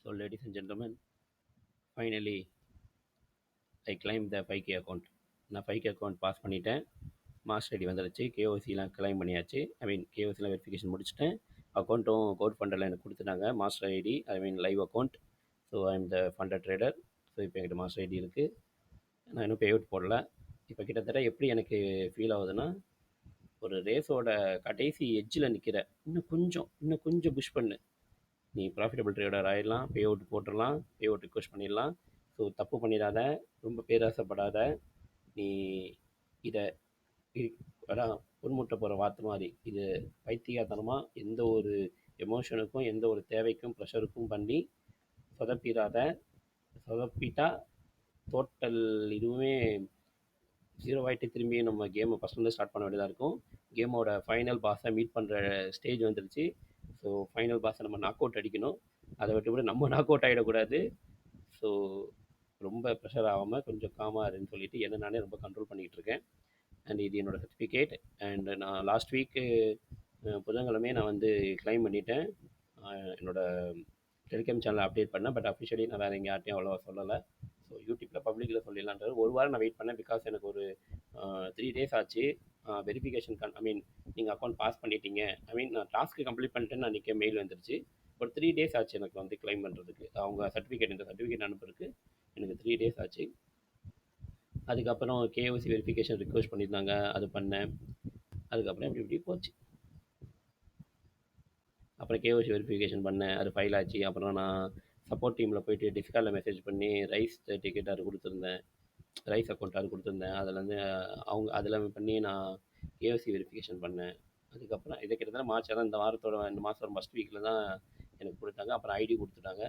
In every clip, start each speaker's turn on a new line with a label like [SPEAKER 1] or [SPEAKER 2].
[SPEAKER 1] So, ladies and gentlemen, finally I claimed the 5K account. நான் 5K account pass பண்ணிட்டேன். Master ID வந்துருச்சு. கேஓசிலாம் claim பண்ணியாச்சு. கேஓசிலாம் verification முடிச்சுட்டேன். அக்கௌண்ட்டும் code ஃபண்டரில் எனக்கு கொடுத்துட்டாங்க. Master ID live account. So I am the funder trader. So இப்போ என்கிட்ட மாஸ்டர் ஐடி இருக்குது. நான் இன்னும் பே அவுட் போடல. இப்போ கிட்டத்தட்ட எப்படி எனக்கு ஃபீல் ஆகுதுன்னா, ஒரு ரேஸோட கடைசி எட்ஜில் நிற்கிற. இன்னும் கொஞ்சம் புஷ் பண்ணு, நீ ப்ராஃபிட்டபிள் ட்ரேடர் ஆகிடலாம், பே அவுட் போட்டுடலாம், பே அவுட் ரிக்வெஸ்ட் பண்ணிடலாம். ஸோ தப்பு பண்ணிடாத, ரொம்ப பேராசைப்படாத. நீ இதை அதான் பொன்முட்டை போகிற வாத்து மாதிரி, இது பைத்தியகாரத்தனமாக எந்த ஒரு எமோஷனுக்கும் எந்த ஒரு தேவைக்கும் ப்ரெஷருக்கும் பண்ணி சொதப்பிடாத. சொதப்பிட்டா டோட்டல் இதுவுமே 0 ஆகிட்டு திரும்பி நம்ம கேமை ஃபஸ்ட்லேருந்து ஸ்டார்ட் பண்ண வேண்டியதாக இருக்கும். கேமோட ஃபைனல் பாஸை மீட் பண்ணுற ஸ்டேஜ் வந்துருச்சு. ஸோ ஃபைனல் பாஸை நம்ம நாக் அவுட் அடிக்கணும். அதை விட்டு நம்ம நாக் அவுட் ஆகிடக்கூடாது. ஸோ ரொம்ப ப்ரெஷர் ஆகாமல் கொஞ்சம் காமாக இருன்னு சொல்லிட்டு என்ன நானே ரொம்ப கண்ட்ரோல் பண்ணிக்கிட்டு இருக்கேன். அண்ட் இது என்னோடய சர்டிஃபிகேட். அண்ட் நான் லாஸ்ட் வீக்கு புதன்கிழமையே நான் வந்து கிளைம் பண்ணிட்டேன். என்னோடய டெலிகிராம் சேனலை அப்டேட் பண்ணேன். பட் அஃபிஷியலி நான் வேறு எங்கே யார்ட்டையும் அவ்வளோவா சொல்லலை. ஸோ யூடியூப்பில் பப்ளிக்கில் சொல்லிடலான்றது ஒரு வாரம் நான் வெயிட் பண்ணேன். பிகாஸ் எனக்கு ஒரு 3 days ஆச்சு வெரிஃபிகேஷன். நீங்கள் அக்கௌண்ட் பாஸ் பண்ணிட்டீங்க, நான் டாஸ்க்கு கம்ப்ளீட் பண்ணிட்டேன்னு அன்றைக்கி மெயில் வந்துருச்சு. ஒரு 3 days ஆச்சு எனக்கு வந்து கிளைம் பண்ணுறதுக்கு. அவங்க இந்த சர்டிஃபிகேட் அனுப்புறதுக்கு எனக்கு 3 days ஆச்சு. அதுக்கப்புறம் கேஓசி வெரிஃபிகேஷன் ரிக்வெஸ்ட் பண்ணியிருந்தாங்க, அது பண்ணேன். அதுக்கப்புறம் இப்படி போச்சு. அப்புறம் கேஓசி வெரிஃபிகேஷன் பண்ணேன், அது ஃபைல் ஆச்சு. அப்புறம் நான் சப்போர்ட் டீமில் போயிட்டு டிஸ்காலில் மெசேஜ் பண்ணி ரைஸ் டிக்கெட் அது கொடுத்துருந்தேன், ரைஸ் அக்கௌண்ட் அது கொடுத்துருந்தேன். அதுலேருந்து அவங்க அதில் பண்ணி நான் கேஓசி வெரிஃபிகேஷன் பண்ணேன். அதுக்கப்புறம் இதை கிட்டத்தட்ட மார்ச் தான், இந்த மாதம் ஃபஸ்ட் வீக்கில் தான் எனக்கு கொடுத்தாங்க. அப்புறம் ஐடி கொடுத்துட்டாங்க,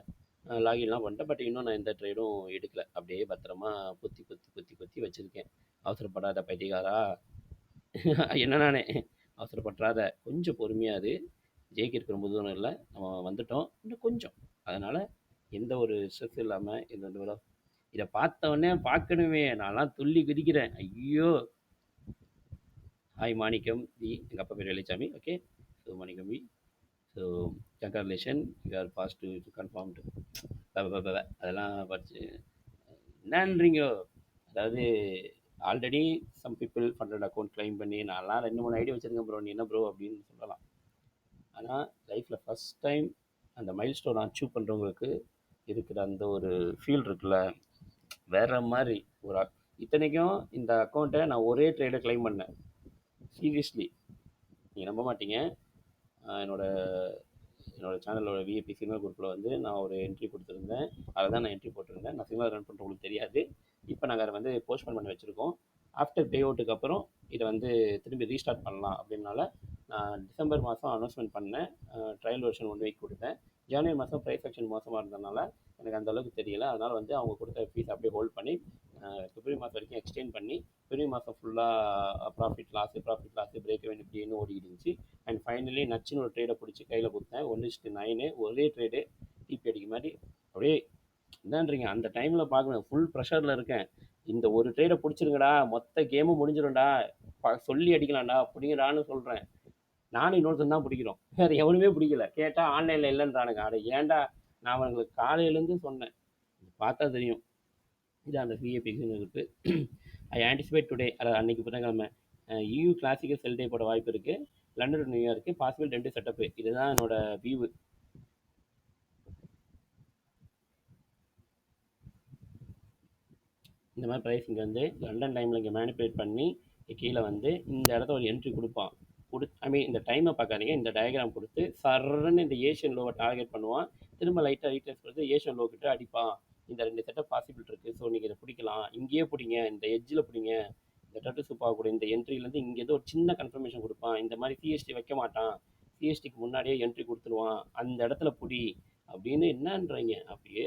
[SPEAKER 1] லாகின்லாம் பண்ணிட்டேன். பட் இன்னும் நான் எந்த ட்ரேடும் எடுக்கலை. அப்படியே பத்திரமா குத்தி வச்சுருக்கேன். அவசரப்படாத பைத்தியக்காரா, என்ன நானே அவசரப்பட்டுறாத, கொஞ்சம் பொறுமையாது. ஜெயிக்கிறதுக்கு ரொம்ப தூரம் இல்லை, நம்ம வந்துட்டோம், இன்னும் கொஞ்சம். அதனால் எந்த ஒரு ஸ்ட்ரெஸ் இல்லாமல் இதை பார்த்தவொடனே பார்க்கணுமே, நான்லாம் துள்ளி குதிக்கிறேன். ஐயோ! ஹாய் மாணிக்கம் வி, எங்கள் அப்பா பேர் Velichami. Okay, so Manikkam V, so congratulation, you are pass to confirmed. அதெல்லாம் படிச்சு என்னன்றீங்க. அதாவது already some people funded account claim பண்ணி நான்லாம் 2-3 ஐடி வச்சுருக்கேன் ப்ரோ, நீ என்ன ப்ரோ அப்படின்னு சொல்லலாம். ஆனால் லைஃப்பில் ஃபஸ்ட் டைம் அந்த மைல் ஸ்டோன் அச்சீவ் பண்ணுறவங்களுக்கு இருக்கிற அந்த ஒரு ஃபீல் இருக்குல்ல, வேறு மாதிரி ஒரு. இத்தனைக்கும் இந்த அக்கௌண்ட்டை நான் ஒரே ட்ரேடை கிளைம் பண்ணேன். சீரியஸ்லி நீங்கள் நம்ப மாட்டீங்க. என்னோடய சேனலோட விஐபி சிக்னல் குரூப்பில் வந்து நான் ஒரு என்ட்ரி கொடுத்துருந்தேன். அதை தான் நான் என்ட்ரி போட்டிருந்தேன். நான் சிக்னல் ரன் பண்ணுறது உங்களுக்கு தெரியாது. இப்போ நாங்கள் அதை வந்து போஸ்ட்போன் பண்ணி வச்சுருக்கோம். ஆஃப்டர் பே அவுட்டுக்கு அப்புறம் இதை வந்து திரும்பி ரீஸ்டார்ட் பண்ணலாம் அப்படின்னால நான் டிசம்பர் மாதம் அனௌன்ஸ்மெண்ட் பண்ணேன். ட்ரையல் வெர்ஷன் 1 week கொடுத்தேன். ஜனவரி மாதம் ப்ரைஸ் ஆக்ஷன் மோசமாக இருந்ததுனால எனக்கு அந்தளவுக்கு தெரியல. அதனால் வந்து அவங்க கொடுத்த ஃபீஸ் அப்படியே ஹோல்ட் பண்ணி பிப்ரவரி மாதம் வரைக்கும் எக்ஸ்டெண்ட் பண்ணி பிப்ரவரி மாதம் ஃபுல்லாக ப்ராஃபிட் லாஸு பிரேக் இவன் இப்படின்னு ஓடிக்கிட்டு இருந்துச்சு. அண்ட் ஃபைனலி நச்சுன்னு ஒரு ட்ரேடை பிடிச்சி கையில் கொடுத்தேன். 1:9 ஒரே ட்ரேடு டிபி அடிக்க மாதிரி. அப்படியே என்னன்றீங்க, அந்த டைமில் பார்க்கணும், ஃபுல் ப்ரெஷரில் இருக்கேன். இந்த ஒரு ட்ரேடை பிடிச்சிருங்கடா, மொத்த கேமும் முடிஞ்சிடும்டா, சொல்லி அடிக்கலாம்டா பிடிங்கடான்னு சொல்கிறேன். நானும் இன்னொருத்தன் தான் பிடிக்கிறோம், வேறு எவனுமே பிடிக்கல. கேட்டால் ஆன்லைனில் இல்லைன்றானுங்க. அட ஏன்டா, நான் அவங்களுக்கு காலையிலேருந்து சொன்னேன், பார்த்தா தெரியும். இது அந்த விஏபி இருக்குது. ஐ ஆன்டிசிபேட் டுடே, அதாவது அன்றைக்கி புதன்கிழமை EU கிளாசிக்கல் செல் டே போட வாய்ப்பு இருக்குது. London to New York possible 2 setup. இதுதான் என்னோடய வியூவு. இந்த மாதிரி ப்ரைஸிங் வந்து லண்டன் டைமில் இங்கே மேனிப்புலேட் பண்ணி கீழே வந்து இந்த இடத்த ஒரு என்ட்ரி கொடுப்பான். இந்த டைமை பார்க்காதீங்க, இந்த டயக்ராம் கொடுத்து சர்ன்னு இந்த ஏஷியன் லோவை டார்கெட் பண்ணுவான். திரும்ப லைட்டாக ரீட்ரேஸ் கொடுத்து ஏஷியன் லோ கிட்ட அடிப்பான். இந்த 2 செட்டப் பாசிபிள் இருக்குது. ஸோ நீங்கள் இதை பிடிக்கலாம், இங்கேயே பிடிங்க, இந்த எட்ஜில் பிடிங்க. இந்த டட்டு சூப்பாக கூட இந்த என்ட்ரிலேருந்து இங்கே ஏதோ ஒரு சின்ன கன்ஃபர்மேஷன் கொடுப்பான். இந்த மாதிரி சிஎஸ்டி வைக்க மாட்டான், சிஎஸ்டிக்கு முன்னாடியே என்ட்ரி கொடுத்துருவான், அந்த இடத்துல பிடி அப்படின்னு. என்னன்றீங்க, அப்படியே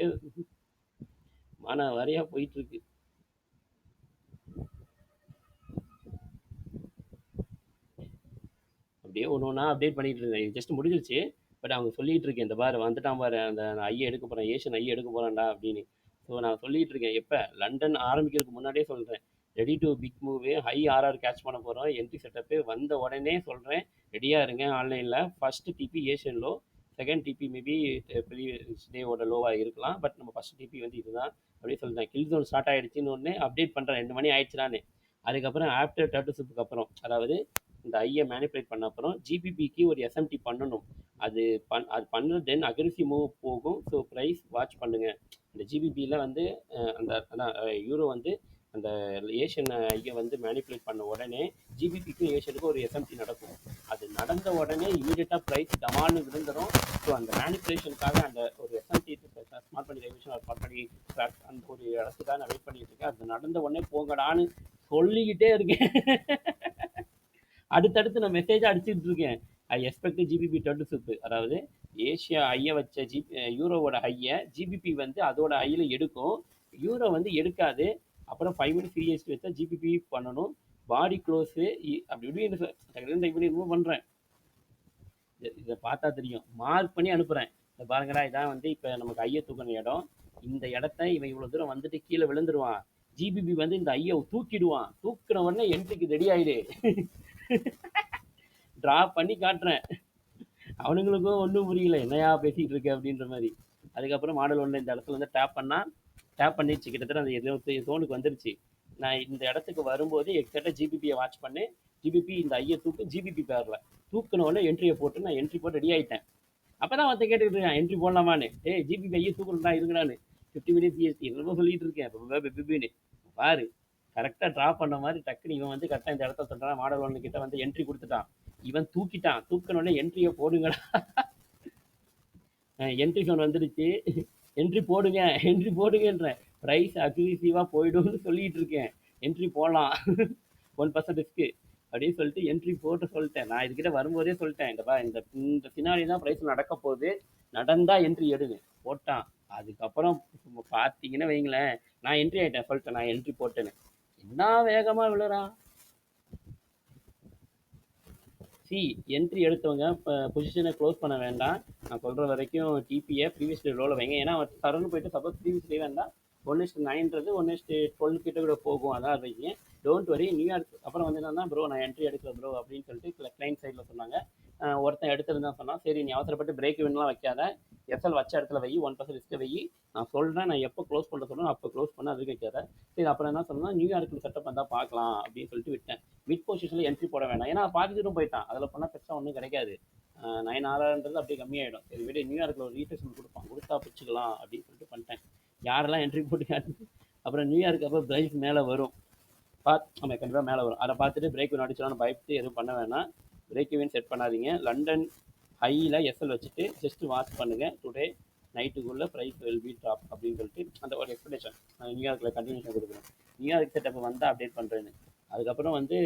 [SPEAKER 1] மன வரையாக போயிட்டுருக்கு. அப்படியே ஒன்று ஒன்றா அப்டேட் பண்ணிகிட்டு இருக்கேன். இது ஜஸ்ட் முடிஞ்சிருச்சு. பட் அவங்க சொல்லிகிட்டு இருக்கேன், இந்த பாரு வந்துட்டான் பாரு, அந்த ஐயை எடுக்க போகிறேன், ஏஷியன் ஐயை எடுக்க போகிறான்டா அப்படின்னு. ஸோ நான் சொல்லிகிட்டு இருக்கேன், எப்போ லண்டன் ஆரம்பிக்கிறதுக்கு முன்னாடியே சொல்கிறேன், ready to pick move, high RR catch பண்ண போகிறோம், என்ட்ரி செட்டப்பு வந்த உடனே சொல்கிறேன், ரெடியாக இருங்க. ஆன்லைனில் first TP Asian low, second TP maybe previous டேவோட லோவாக இருக்கலாம். பட் நம்ம ஃபஸ்ட் டிபி வந்து இதுதான் அப்படியே சொல்லிட்டேன். கில் ஜோன் ஸ்டார்ட் ஆகிடுச்சின்னு ஒன்று அப்டேட் பண்ணுறேன் 2 மணி ஆயிடுச்சுடான்னு. அதுக்கப்புறம் ஆஃப்டர் டர்ட்டு சூப்புக்கு அப்புறம், அதாவது இந்த ஐயை மேனிப்புலேட் பண்ண அப்புறம் ஜிபிபிக்கு ஒரு எஸ்எம்டி பண்ணணும். அது பண்ண தென் அக்ரெசிவ் மூவ் போகும். ஸோ ப்ரைஸ் வாட்ச் பண்ணுங்க. இந்த ஜிபிபியில் வந்து அந்த அதான் யூரோ வந்து அந்த ஏஷியன் ஐயை வந்து மேனிப்புலேட் பண்ண உடனே ஜிபிபிக்கும் ஏஷியனுக்கும் ஒரு எஸ்எம்டி நடக்கும். அது நடந்த உடனே இமீடியட்டாக ப்ரைஸ் டமால்னு விழுந்துடும். ஸோ அந்த மேனிப்புலேஷனுக்காக அந்த ஒரு எஸ்எம்டி ஸ்மார்ட் பண்ணி ரெவிஷன் ஸ்மார்ட் பண்ணி அந்த ஒரு இடத்துக்காக நான் வெயிட் பண்ணிட்டு இருக்கேன். அது நடந்த உடனே போங்கடான்னு சொல்லிக்கிட்டே இருக்கேன். அடுத்தடுத்து நான் மெசேஜாக அடிச்சுட்டு இருக்கேன். I expect GBP dirt soup, அதாவது ஏஷியா ஐயை வச்ச யூரோவோட ஐயை ஜிபிபி வந்து அதோட ஐயில் எடுக்கும், யூரோ வந்து எடுக்காது. அப்புறம் 5 மினிட்ஸ் 3 வச்சா ஜிபிபி பண்ணணும். பாடி க்ளோஸு அப்படி இப்படி ரிமூவ் பண்ணுறேன். இதை பார்த்தா தெரியும், மார்க் பண்ணி அனுப்புகிறேன். இதை பாருங்கடா, இதான் வந்து இப்போ நமக்கு ஐயை தூக்கின இடம். இந்த இடத்த இவன் இவ்வளோ தூரம் வந்துட்டு கீழே விழுந்துருவான். ஜிபிபி வந்து இந்த ஐயை தூக்கிடுவான். தூக்கின உடனே என்ட்ரிக்கு ரெடி ஆயிடு. ட்ரா பண்ணி காட்டுறேன். அவனுங்களுக்கும் ஒன்றும் புரியல, என்னையா பேசிகிட்டு இருக்கு அப்படின்ற மாதிரி. அதுக்கப்புறம் மாடல் ஒன்று இந்த இடத்துல வந்து டேப் பண்ணிடுச்சு. கிட்டத்தட்ட அந்த எதுவும் ஜோனுக்கு வந்துருச்சு. நான் இந்த இடத்துக்கு வரும்போது எக்ஸாக்டாக ஜிபிபியை வாட்ச் பண்ணேன். ஜிபிபி இந்த ஐயை ஜிபிபி பேரில் தூக்கினோடனே என்ட்ரியை போட்டு நான் என்ட்ரி போட்டு ரெடி ஆகிட்டேன். அப்போ தான் வந்து கேட்டுக்கிட்டு இருக்கேன், என்ட்ரி போடலாமான்னு. ஜிபிபி ஐயை தூக்கணும்டா இருங்கடான்னு. 50 மினிட்ஸ் ஜிஎஸ்டி என்னமோ சொல்லிட்டு இருக்கேன். பிபின்னு பாரு, கரெக்டாக ட்ரா பண்ண மாதிரி டக்குன்னு இவன் வந்து கரெக்டாக இந்த இடத்த சொல்கிறான். மாடல் ஒன்று கிட்ட வந்து என்ட்ரி கொடுத்துட்டான். இவன் தூக்கிட்டான். தூக்கினோடனே என்ட்ரியை போடுங்கடா. என்ட்ரி ஃபோன் வந்துடுச்சு. என்ட்ரி போடுங்கன்ற ப்ரைஸ் அக்ரிசிவாக போய்டும்னு சொல்லிகிட்டு இருக்கேன். என்ட்ரி போடலாம், 1% ரிஸ்க்கு அப்படின்னு சொல்லிட்டு என்ட்ரி போட்டு சொல்லிட்டேன். நான் இதுக்கிட்ட வரும்போதே சொல்லிட்டேன், இந்த பின்னாடி தான் ப்ரைஸ் நடக்க போகுது, நடந்தால் என்ட்ரி எடுங்க. போட்டான். அதுக்கப்புறம் பார்த்தீங்கன்னா வைங்களேன், நான் என்ட்ரி ஆகிட்டேன் சொல்லிட்டேன். நான் என்ட்ரி போட்டேன்னு என்ன வேகமாக விழுறா. என்ட்ரி எடுத்தவங்க பொசிஷனை க்ளோஸ் பண்ண வேண்டாம். நான் சொல்கிற வரைக்கும் டிபியை ப்ரீவியஸ் டே லோவில் வைங்க. ஏன்னா சரன்னு போயிட்டு சப்போஸ் ப்ரீவியஸ் டே வேண்டாம் 1:9 1:12 கிட்ட கூட போகும். அதான் வைங்க, டோன்ட் வரி. நியூயார்க் அப்புறம் வந்து என்னன்னா, ப்ரோ நான் என்ட்ரி எடுக்கல ப்ரோ அப்படின்னு சொல்லிட்டு கிளைண்ட் சைடில் சொன்னாங்க. ஒருத்தன் எடுத்துருந்தான் சொன்னான். சரி நீ அவசரப்பட்டு பிரேக் இவன்லாம் வைக்காத, எஸ்எல் வச்ச இடத்துல வை, 1% ரிஸ்க்கை வை. நான் சொல்கிறேன், நான் எப்போ க்ளோஸ் பண்ண சொல்கிறேன் அப்போ க்ளோஸ் பண்ண, அதுக்கு வைக்காத. சரி அப்புறம் என்ன சொன்னால், நியூயார்க்கில் செட்டப் வந்தால் பார்க்கலாம் அப்படின்னு சொல்லிட்டு விட்டேன். மிட் பொசிஷனில் என்ட்ரி போட வேண்டாம், ஏன்னா பாதிட்டும் போயிட்டான். அதில் பண்ணால் பெருசாக ஒன்றும் கிடைக்காது. 9 அப்படியே கம்மியாயிடும். சரி விட, நியூயார்க்கில் ஒரு ரீஃப்ரெஷ்மெண்ட் கொடுத்தா பிடிச்சிக்கலாம் அப்படின்னு சொல்லிட்டு பண்ணிட்டேன். யாரெல்லாம் என்ட்ரி போட்டு அப்புறம் நியூயார்க்கு அப்புறம் ப்ரைஸ் மேலே வரும். நம்ம கண்டிப்பாக மேலே வரும். அதை பார்த்துட்டு பிரேக் இவன் அடிச்சிடலாம்னு பயப்பட்டு எதுவும் பண்ண வேணாம். பிரேக் இவன் செட் பண்ணாதீங்க. லண்டன் ஹையில் எஸ்எல் வச்சுட்டு ஜஸ்ட்டு வாட்ச் பண்ணுங்கள். டுடே நைட்டுக்குள்ளே ப்ரைஸ் வில் பி ட்ராப் அப்படின்னு சொல்லிட்டு அந்த ஒரு எக்ஸ்பெக்டேஷன் நியூயார்க்கில் கண்டினியூஷன் கொடுக்குறேன். நியூயார்க் செட்டப் வந்தால் அப்டேட் பண்ணுறேன்னு. அதுக்கப்புறம் வந்து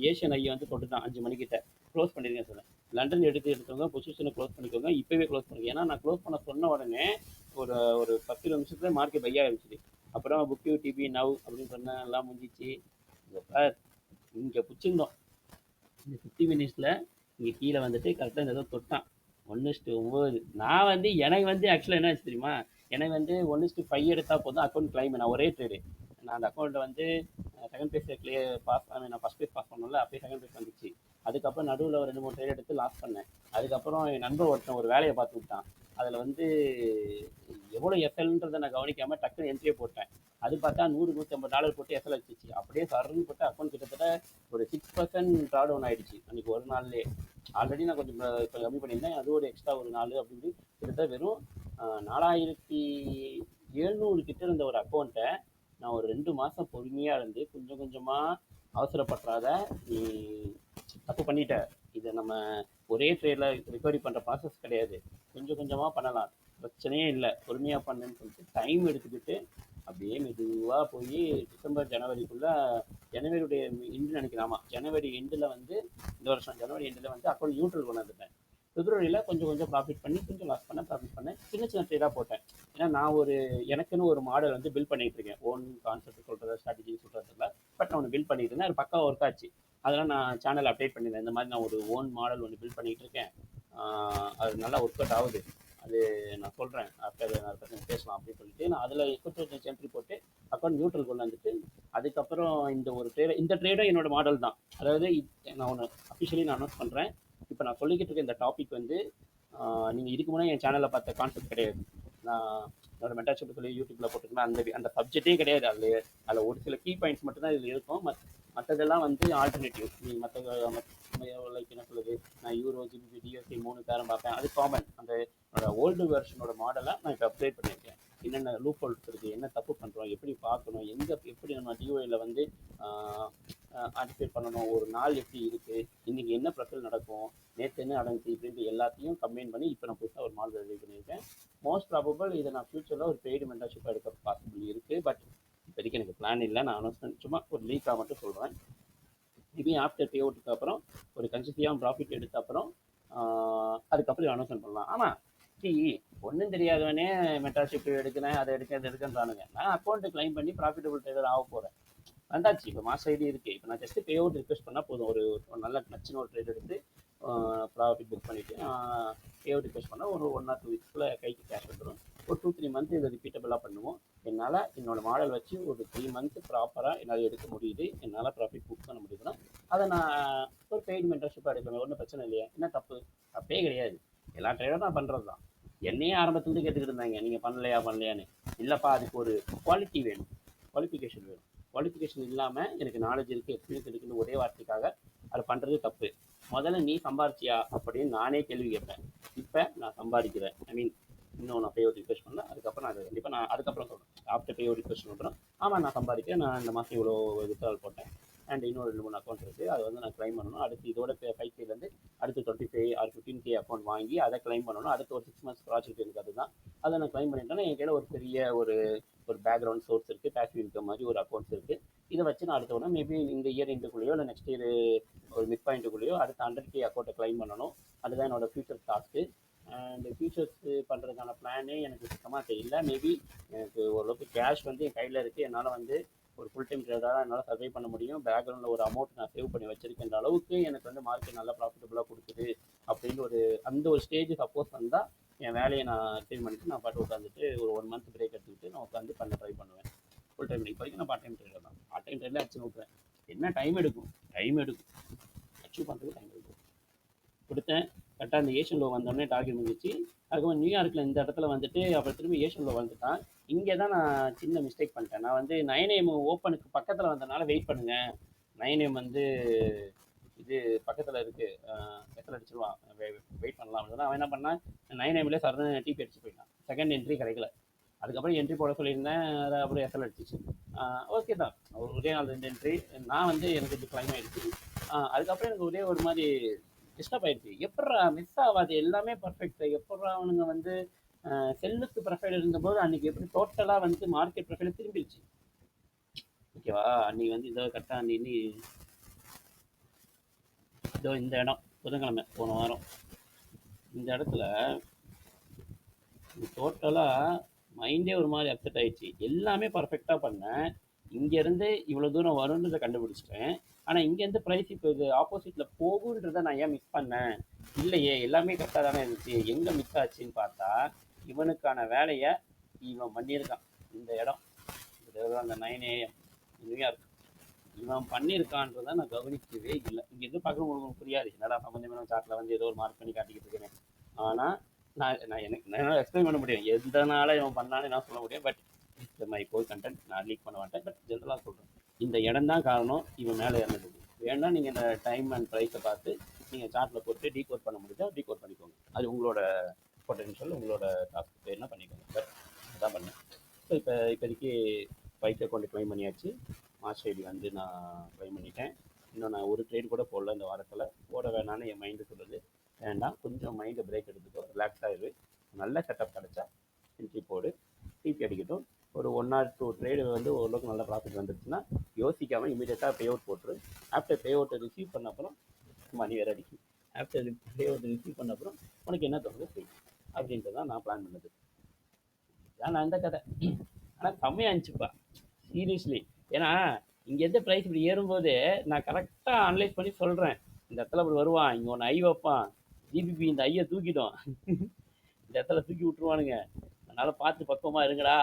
[SPEAKER 1] ஏஷியன் ஐயை வந்து தொட்டுட்டான் 5 மணிக்கிட்ட. க்ளோஸ் பண்ணிருக்கேன் சொன்னேன். லண்டன் எடுத்தவங்க பொசிஷனை க்ளோஸ் பண்ணிக்கோங்க, இப்போவே க்ளோஸ் பண்ணுங்க. ஏன்னா நான் க்ளோஸ் பண்ண சொன்ன உடனே ஒரு 10 நிமிஷத்துல மார்க்கெட் பையாக இருந்துச்சு. அப்புறம் புக் யூ டிபி நவ் அப்படின்னு சொன்னேன், எல்லாம் முடிஞ்சிச்சு. இங்கே பிடிச்சிருந்தோம். இந்த 50 மினிட்ஸில் இங்கே கீழே வந்துட்டு கரெக்டாக இந்த ஏதோ தொட்டான் 1:9. நான் வந்து எனக்கு வந்து ஆக்சுவலாக என்ன ஆச்சு தெரியுமா, எனக்கு வந்து 1:5 எடுத்தால் போதும் அக்கௌண்ட் கிளைம். நான் ஒரே ட்ரேடு. நான் அந்த அக்கௌண்ட்டை வந்து செகண்ட் பேஸில் நான் ஃபஸ்ட் பேஸ் பாஸ் பண்ணல, அப்படியே செகண்ட் பேஸ் வந்துச்சு. அதுக்கப்புறம் நடுவில் ஒரு 2-3 ட்ரேட் எடுத்து லாஸ் பண்ணேன். அதுக்கப்புறம் என் நண்பர் ஒருத்தன் ஒரு வேலையை பார்த்து விட்டான். அதில் வந்து எவ்வளோ எஸ்எல்ன்றதை நான் கவனிக்காமல் டக்குன்னு என்ட்ரியே போட்டேன். அது பார்த்தா $100-150 போட்டு எஸ்எல் வச்சிச்சு. அப்படியே சர்ன்னு போட்டு அக்கௌண்ட் கிட்டத்தட்ட ஒரு 6% ட்ரா டவுன் ஆகிடுச்சு அன்றைக்கி ஒரு நாள்லேயே. ஆல்ரெடி நான் கொஞ்சம் கம்மி பண்ணியிருந்தேன், அது ஒரு எக்ஸ்ட்ரா ஒரு 4 அப்படின்னு கிட்டத்தட்ட வெறும் 4700 கிட்ட இருந்த ஒரு அக்கௌண்ட்டை நான் ஒரு 2 மாதம் பொறுமையாக இருந்து கொஞ்சம் கொஞ்சமாக அவசரப்படுறாத, நீ தப்பு பண்ணிட்ட. இதை நம்ம ஒரே ட்ரேடில் ரிகவரி பண்ணுற ப்ராசஸ் கிடையாது, கொஞ்சம் கொஞ்சமாக பண்ணலாம், பிரச்சனையே இல்லை, பொறுமையாக பண்ணுன்னு சொல்லிட்டு டைம் எடுத்துக்கிட்டு அப்படியே மெதுவாக போய் டிசம்பர் ஜனவரிக்குள்ளே, ஜனவரியுடைய எண்டு நினைக்கிறாமா, ஜனவரி எண்டில் வந்து இந்த வருஷம் ஜனவரி எண்டில் வந்து அக்கௌண்ட் நியூட்ரல் கொண்டு வந்துட்டேன். பிப்ரவரியில் கொஞ்சம் கொஞ்சம் ப்ராஃபிட் பண்ணி கொஞ்சம் லாஸ் பண்ண ப்ராஃபிட் பண்ணேன். சின்ன சின்ன ட்ரேடாக போட்டேன். ஏன்னா நான் எனக்குன்னு ஒரு மாடல் வந்து பில்ட் பண்ணிகிட்டு இருக்கேன். ஓன் கான்செப்ட் சொல்கிறத, ஸ்ட்ராட்டஜி சொல்கிறதில்ல, பட் நான் ஒன்று பில்ட் பண்ணிட்டு இருந்தேன். அது பக்காவாக ஒர்க் ஆச்சு. அதெல்லாம் நான் சேனல் அப்டேட் பண்ணியிருந்தேன். இந்த மாதிரி நான் ஒரு ஓன் மாடல் ஒன்று பில்ட் பண்ணிகிட்டு இருக்கேன், அது நல்லா ஒர்க் அவுட் ஆகுது, அது நான் சொல்கிறேன் ஆஃப்டர் நான் பேசலாம் அப்படின்னு சொல்லிட்டு நான் அதில் எக்கச்சக்க என்ட்ரி போட்டு அக்கௌண்ட் நியூட்ரல் கொண்டு வந்துட்டு, அதுக்கப்புறம் இந்த ட்ரேடும் என்னோட மாடல் தான். அதாவது நான் ஒன்று அஃபிஷியலி நான் அனௌன்ஸ் பண்ணுறேன். இப்போ நான் சொல்லிக்கிட்டு இருக்க இந்த டாபிக் வந்து நீங்கள் இதுக்கு முன்னாடி என் சேனலில் பார்த்த கான்செப்ட் கிடையாது. நான் என்னோட மென்டர்ஷிப் சொல்லி யூடியூப்பில் போட்டுருக்கேன். அந்த சப்ஜெக்ட்டே கிடையாது. அதில் ஒரு சில கீ பாயிண்ட்ஸ் மட்டும் தான் இதில் இருக்கும். மற்றதெல்லாம் வந்து ஆல்டர்னேட்டிவ். நீங்கள் லைக் என்ன சொல்லுது, நான் யூரோ ஜிபிபி டிஎஸ்சி 3 பேரும் பார்ப்பேன். அது காமன். அந்த என்னோட ஓல்டு வெர்ஷனோட மாடலை நான் இப்போ அப்டேட் பண்ணியிருக்கேன். என்னென்ன லூப் ஹோல்ஸ் இருக்குது, என்ன தப்பு பண்ணுறோம், எப்படி பார்க்கணும், எப்படி நம்ம டிஓயில் வந்து ஆன்டிசிபேட் பண்ணணும், ஒரு நாள் எப்படி இருக்குது, இன்றைக்கி என்ன ப்ரொஃபைல் நடக்கும், நேற்று என்ன நடந்துச்சு இப்படின்ட்டு எல்லாத்தையும் கம்பைன் பண்ணி இப்போ நான் புதுசாக ஒரு மாடல் ரெடி பண்ணியிருக்கேன். மோஸ்ட் ப்ராபபிள் இதை நான் ஃப்யூச்சரில் ஒரு பெய்டு மென்டர்ஷிப் எடுக்க பாசிபிள் இருக்குது. பட் இப்போதைக்கு எனக்கு பிளான் இல்லை. நான் அனௌன்ஸ்மெண்ட் சும்மா ஒரு லீக்காக மட்டும் சொல்கிறேன். மேபி ஆஃப்டர் பே அவுட்டுக்கு அப்புறம் ஒரு கன்சிஸ்டியாக ப்ராஃபிட் எடுத்த அப்புறம் அதுக்கப்புறம் அனௌன்ஸ்மெண்ட் பண்ணலாம். ஆமாம், ஒன்றும் தெரியாதவனே மென்டர்ஷிப் எடுக்கிறேன், அதை எடுக்கன்றானுங்க. நான் அக்கௌண்ட்டு கிளைம் பண்ணி ப்ராஃபிட்டபிள் ட்ரேடர் ஆக போகிறேன். வந்தாச்சு. இப்போ மாஸ்டர் ஐடி இருக்குது. இப்போ நான் ஜஸ்ட்டு பே அவுட் ரிக்வெஸ்ட் பண்ணால் போதும். ஒரு நல்ல நச்சுன்னு ஒரு ட்ரேட் எடுத்து ப்ராஃபிட் புக் பண்ணிவிட்டு பே அவுட் ரிக்வெஸ்ட் பண்ணால் ஒரு 1 or 2 வீக்ஸில் கைக்கு கேஷ் வந்துடும். ஒரு 2-3 மந்த் இதை ரிப்பீட்டபிளாக பண்ணுவோம். என்னால் என்னோட மாடல் வச்சு ஒரு 3 மந்த் ப்ராப்பராக என்னால் எடுக்க முடியுது. என்னால் ப்ராஃபிட் புக் பண்ண முடியுதுன்னா அதை நான் ஒரு பெய்டு மென்டர்ஷிப்பாக எடுப்பேன். ஒன்றும் பிரச்சனை இல்லையா? என்ன தப்பே கிடையாது. எல்லா ட்ரேடரும் நான் பண்ணுறது தான். என்னையே ஆரம்பத்துலேருந்து கேட்டுக்கிட்டு இருந்தாங்க, நீங்கள் பண்ணலையான்னு. இல்லைப்பா, அதுக்கு ஒரு குவாலிட்டி வேணும், குவாலிஃபிகேஷன் வேணும். குவாலிஃபிகேஷன் இல்லாமல் எனக்கு நாலேஜ் இருக்குது, எக்ஸ்பீரியன்ஸ் இருக்குன்னு ஒரே வார்த்தைக்காக அதை பண்ணுறது தப்பு. முதல்ல நீ சம்பாரிச்சியா அப்படின்னு நானே கேள்வி கேட்பேன். இப்போ நான் சம்பாதிக்கிறேன், இன்னும் நான் பே அவுட் ரிக்வெஸ்ட் பண்ணல. அதுக்கப்புறம் நான் கண்டிப்பாக நான் அதுக்கப்புறம் சொல்கிறேன். ஆஃப்டர் பே அவுட் ரிக்வெஸ்ட் பண்ணுறேன். ஆமாம், நான் சம்பாதிக்கிறேன். நான் இந்த மாதம் இவ்வளோ வித்ட்ரால் போட்டேன். அண்ட் இன்னும் 2-3 அக்கௌண்ட் இருக்குது. அதை வந்து நான் கிளைம் பண்ணணும். அடுத்து இதோட 5Kலேருந்து அடுத்து 25 or 15K அக்கௌண்ட் வாங்கி அதை கிளைம் பண்ணணும். அடுத்து ஒரு 6 months ப்ராஜெக்ட் எனக்கு அதுதான். அதை நான் கிளைம் பண்ணிட்டேன்னா என் கையில் ஒரு பெரிய ஒரு பேக்ரவுண்ட் சோர்ஸ் இருக்குது. பேசிவ் இன்கம் மாதிரி ஒரு அக்கௌண்ட்ஸ் இருக்குது. இதை வச்சு நான் அடுத்த உடனே மேபி இந்த இயர் எண்டுக்குள்ளேயோ இல்லை நெக்ஸ்ட் இயர் ஒரு மிட் பாயிண்ட்டுக்குள்ளேயோ அடுத்த 100K அக்கௌண்ட்டை கிளைம் பண்ணணும். அதுதான் என்னோடய ஃபியூச்சர் டாஸ்க்கு. அண்ட் ஃபியூச்சர்ஸ் பண்ணுறதுக்கான பிளானே எனக்கு சுத்தமாக தெரியல. மேபி எனக்கு ஓரளவுக்கு கேஷ் வந்து என் கையில் இருக்குது. என்னால் வந்து ஒரு ஃபுல் டைம் ட்ரேடராக என்னால் சர்வை பண்ண முடியும். பேக்ரவுண்டில் ஒரு அமௌண்ட் நான் சேவ் பண்ணி வச்சிருக்கின்ற அளவுக்கு எனக்கு வந்து மார்க்கெட் நல்லா ப்ராஃபிட்டபுளாக கொடுக்குது அப்படின்னு அந்த ஒரு ஸ்டேஜ் சப்போஸ் வந்தால் என் வேலையை நான் ரிசைன் பண்ணிவிட்டு நான் பாட்டு உட்காந்துட்டு ஒரு 1 month பிரேக் எடுத்துக்கிட்டு நான் உட்காந்து பண்ண ட்ரை பண்ணுவேன். ஃபுல் டைம் இப்போ வரைக்கும் நான் பார்ட் டைம் ட்ரேடர் தான். பார்ட் டைம் ட்ரேடில் அச்சீவ் விட்றேன். என்ன டைம் எடுக்கும் அச்சீவ் பண்ணுறதுக்கு டைம் எடுக்கும். கொடுத்தேன். கரெக்டாக அந்த ஏஷியன் லோ வந்தோடனே டார்கெட் முடிஞ்சிச்சு. அதுக்கப்புறம் நியூயார்க்கில் இந்த இடத்துல வந்துட்டு அப்புறம் திரும்பி ஏஷியன் லோ வந்துட்டான். இங்கே தான் நான் சின்ன மிஸ்டேக் பண்ணிட்டேன். நான் வந்து 9am ஓப்பனுக்கு பக்கத்தில் வந்ததுனால வெயிட் பண்ணுங்கள், 9am வந்து இது பக்கத்தில் இருக்குது, எத்தனை அடிச்சிருவான், வெயிட் பண்ணலாம் அப்படின்னா அவன் என்ன பண்ணான், 9am சரண டிபி அடிச்சு போயிட்டான். செகண்ட் என்ட்ரி கிடைக்கல. அதுக்கப்புறம் என்ட்ரி போட சொல்லியிருந்தேன். அதை அப்புறம் எஸ்எல் அடிச்சிச்சு. ஓகே தான், ஒரே நாள் 2 என்ட்ரி. நான் வந்து எனக்கு இது கிளைம் ஆகிடுச்சு. அதுக்கப்புறம் எனக்கு ஒரே ஒரு மாதிரி டிஸ்டர்ப் ஆயிடுச்சு. எப்பட்றா மிஸ் ஆகாது, எல்லாமே பர்ஃபெக்ட், எப்பட்றா அவனுங்க வந்து செல்லுக்கு ப்ரொஃபைல் இருந்தபோது அன்றைக்கி எப்படி டோட்டலாக வந்து மார்க்கெட் ப்ரொஃபைல் திரும்பிடுச்சு. ஓகேவா? அன்றைக்கி வந்து இதோ கரெக்டாக அன்றைக்கி இதோ இந்த இடம் புதன்கிழமை போன வாரம் இந்த இடத்துல டோட்டலாக மைண்டே ஒரு மாதிரி அப்செட் ஆயிடுச்சு. எல்லாமே பர்ஃபெக்டாக பண்ணேன். இங்கேருந்து இவ்வளோ தூரம் வரும்ன்றதை கண்டுபிடிச்சிட்டேன். ஆனால் இங்கேருந்து ப்ரைஸ் இப்போ இது ஆப்போசிட்டில் போகுன்றதை நான் ஏன் மிஸ் பண்ணேன்? இல்லையே, எல்லாமே கரெக்டாக தானே இருந்துச்சு, எங்கே மிஸ் ஆச்சுன்னு பார்த்தா இவனுக்கான வேலையை இவன் பண்ணியிருக்கான். இந்த இடம் அந்த 9am நியூயார்க் இவன் பண்ணியிருக்கான்றதை நான் கவனிக்கவே இல்லை. இங்கேருந்து பார்க்குற உங்களுக்கு புரியாது, என்னடா சம்மந்தமான சார்ட்டில் வந்து ஏதோ ஒரு மார்க் பண்ணி காட்டிக்கிட்டு இருக்கேன். ஆனால் நான் என்னால் எக்ஸ்பிளைன் பண்ண முடியும் எதனால இவன் பண்ணான்னு நான் சொல்ல முடியும். But it's my goal content, நான் லீக் பண்ண மாட்டேன். பட் ஜென்ரலாக சொல்கிறேன், இந்த இடம் தான் காரணம் இவன் மேலே இறந்தது. வேணா நீங்கள் இந்த டைம் அண்ட் ப்ரைஸை பார்த்து நீங்கள் சார்ட்டில் போட்டு டீகோட் பண்ண முடிஞ்சா டீகோட் பண்ணிக்கோங்க. அது உங்களோட பொட்டென்ஷியல், உங்களோட டாஸ்க் என்ன பண்ணிக்கோங்க. பட் அதான் பண்ணேன். ஸோ இப்போதைக்கு 5K அக்கௌண்ட் கிளைம் பண்ணியாச்சு. மாஸ்டர் ஐடி வந்து நான் கிளைம் பண்ணிட்டேன். இன்னும் நான் ஒரு ட்ரேட் கூட போடல இந்த வாரத்தில். போட வேணான்னு என் மைண்டு சொல்லுது. வேண்டாம், கொஞ்சம் மைண்டை பிரேக் எடுத்துக்கோ, ரிலாக்ஸ் ஆகிடு, நல்ல செட்டப் கிடச்சா என்ட்ரி போடு, டிபி அடிக்கட்டும். ஒரு 1 or 2 ட்ரேடு வந்து ஓரளவுக்கு நல்ல ப்ராஃபிட் வந்துருச்சுன்னா யோசிக்காமல் இமீடியட்டாக பே அவுட் போட்டுரு. ஆஃப்டர் பே அவுட்டை ரிசீவ் பண்ண அப்புறம் மணி வேறு அடிக்கும். ஆஃப்டர் பே அவுட் ரிசீவ் பண்ண அப்புறம் உனக்கு என்ன தோணுது செய் அப்படின்ட்டு தான் நான் பிளான் பண்ணது. இதான் நான் இந்த கதை. ஆனால் செம்மையாக இருந்துச்சுப்பா, சீரியஸ்லி. ஏன்னா இங்கேருந்து ப்ரைஸ் இப்படி ஏறும்போது நான் கரெக்டாக அனலைஸ் பண்ணி சொல்கிறேன். இந்த இடத்துல அப்படி வருவான், இங்கே ஒன்று ஐ வைப்பான், ஜிபிபி இந்த ஐயை தூக்கிடும், இந்த இடத்துல தூக்கி விட்டுருவானுங்க, அதனால் பார்த்து பக்குவமாக இருங்கடா.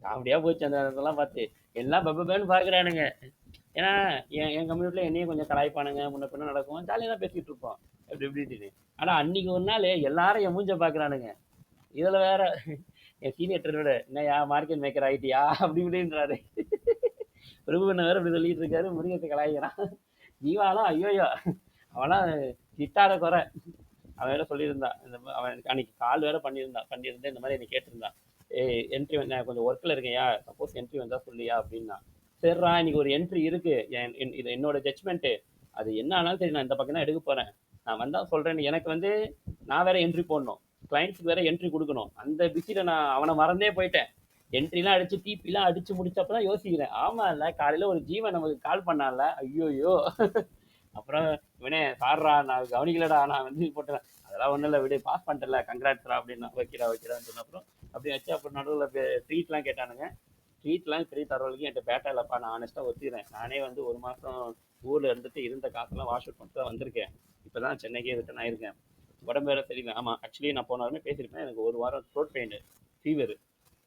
[SPEAKER 1] அப்படியாக போச்சு அந்த இடத்தெல்லாம் பார்த்து. எல்லாம் பப்பன்னு பார்க்குறானுங்க. ஏன்னா என் கம்யூனிட்டியில் என்னையும் கொஞ்சம் கலாய்ப்பானுங்க, முன்ன பின்ன நடக்கும், ஜாலியாக தான் பேசிக்கிட்டு இருப்போம் எப்படி எப்படின்னு. ஆனா அன்னைக்கு ஒரு நாள் எல்லாரும் என் மூஞ்ச பாக்குறானுங்க. இதுல வேற என் சீனியர் என்னையா மார்க்கெட் மேக்கர் ஆயிட்டியா அப்படி இப்படின்றாரு. பிரபுவண்ண வேற இப்படி சொல்லிட்டு இருக்காரு. முருகத்தை கலாய்க்கிறான். ஜீவாலாம் ஐயோயோ அவெல்லாம் திட்டாத குறை. அவன் வேற சொல்லியிருந்தான். அவன் அன்னைக்கு கால் வேற பண்ணியிருந்தேன் இந்த மாதிரி என்னை கேட்டிருந்தான். என்ட்ரி நான் கொஞ்சம் ஒர்க்கில் இருக்கேன்யா, சப்போஸ் என்ட்ரி வந்தால் சொல்லியா அப்படின்னா. சரிடா இன்னைக்கு ஒரு என்ட்ரி இருக்கு, இது என்னோட ஜட்ஜ்மெண்ட்டு, அது என்ன ஆனாலும் சரி நான் இந்த பக்கம் தான் எடுக்க போகிறேன், நான் வந்தால் சொல்கிறேன்னு. எனக்கு வந்து நான் வேற என்ட்ரி போடணும், கிளைண்ட்ஸுக்கு வேற என்ட்ரி கொடுக்கணும். அந்த பிஸியில் நான் அவனை மறந்தே போயிட்டேன். என்ட்ரிலாம் அடிச்சு டிபிலாம் அடிச்சு முடிச்சப்ப தான் யோசிக்கிறேன், ஆமா இல்லை காலையில் ஒரு ஜீவன் நமக்கு கால் பண்ணால, ஐயோயோ. அப்புறம் இவனே சார்ரா நான் கவனிக்கலடா நான் வந்து போட்டேன், அதெல்லாம் ஒன்றும் இல்லை விடு பாஸ் பண்ணிட்டல கங்க்ராட்ஸ்ரா அப்படின்னா. வைக்கிறான்னு சொன்ன அப்புறம் அப்படி வச்சு அப்புறம் நடுவில் ட்ரீட்லாம் கேட்டானுங்க. ட்ரீட்லாம் பெரிய தரவழிக்கு என்கிட்ட பேட்டா இல்லைப்பா, நான் ஆனஸ்ட்டாக ஒத்துக்கிறேன். நானே வந்து ஒரு மாதம் ஊரில் இருந்துட்டு இருந்த காசெல்லாம் வாஷ் அவுட் பண்ணிட்டு தான் வந்திருக்கேன். இப்போ தான் சென்னைக்கே ரிட்டர்ன் ஆயிருக்கேன். உடம்பு வேறு தெரியல. ஆமாம் ஆக்சுவலி நான் போன வாரமே பேசியிருப்பேன், எனக்கு ஒரு வாரம் த்ரோட் பெயின் ஃபீவர்,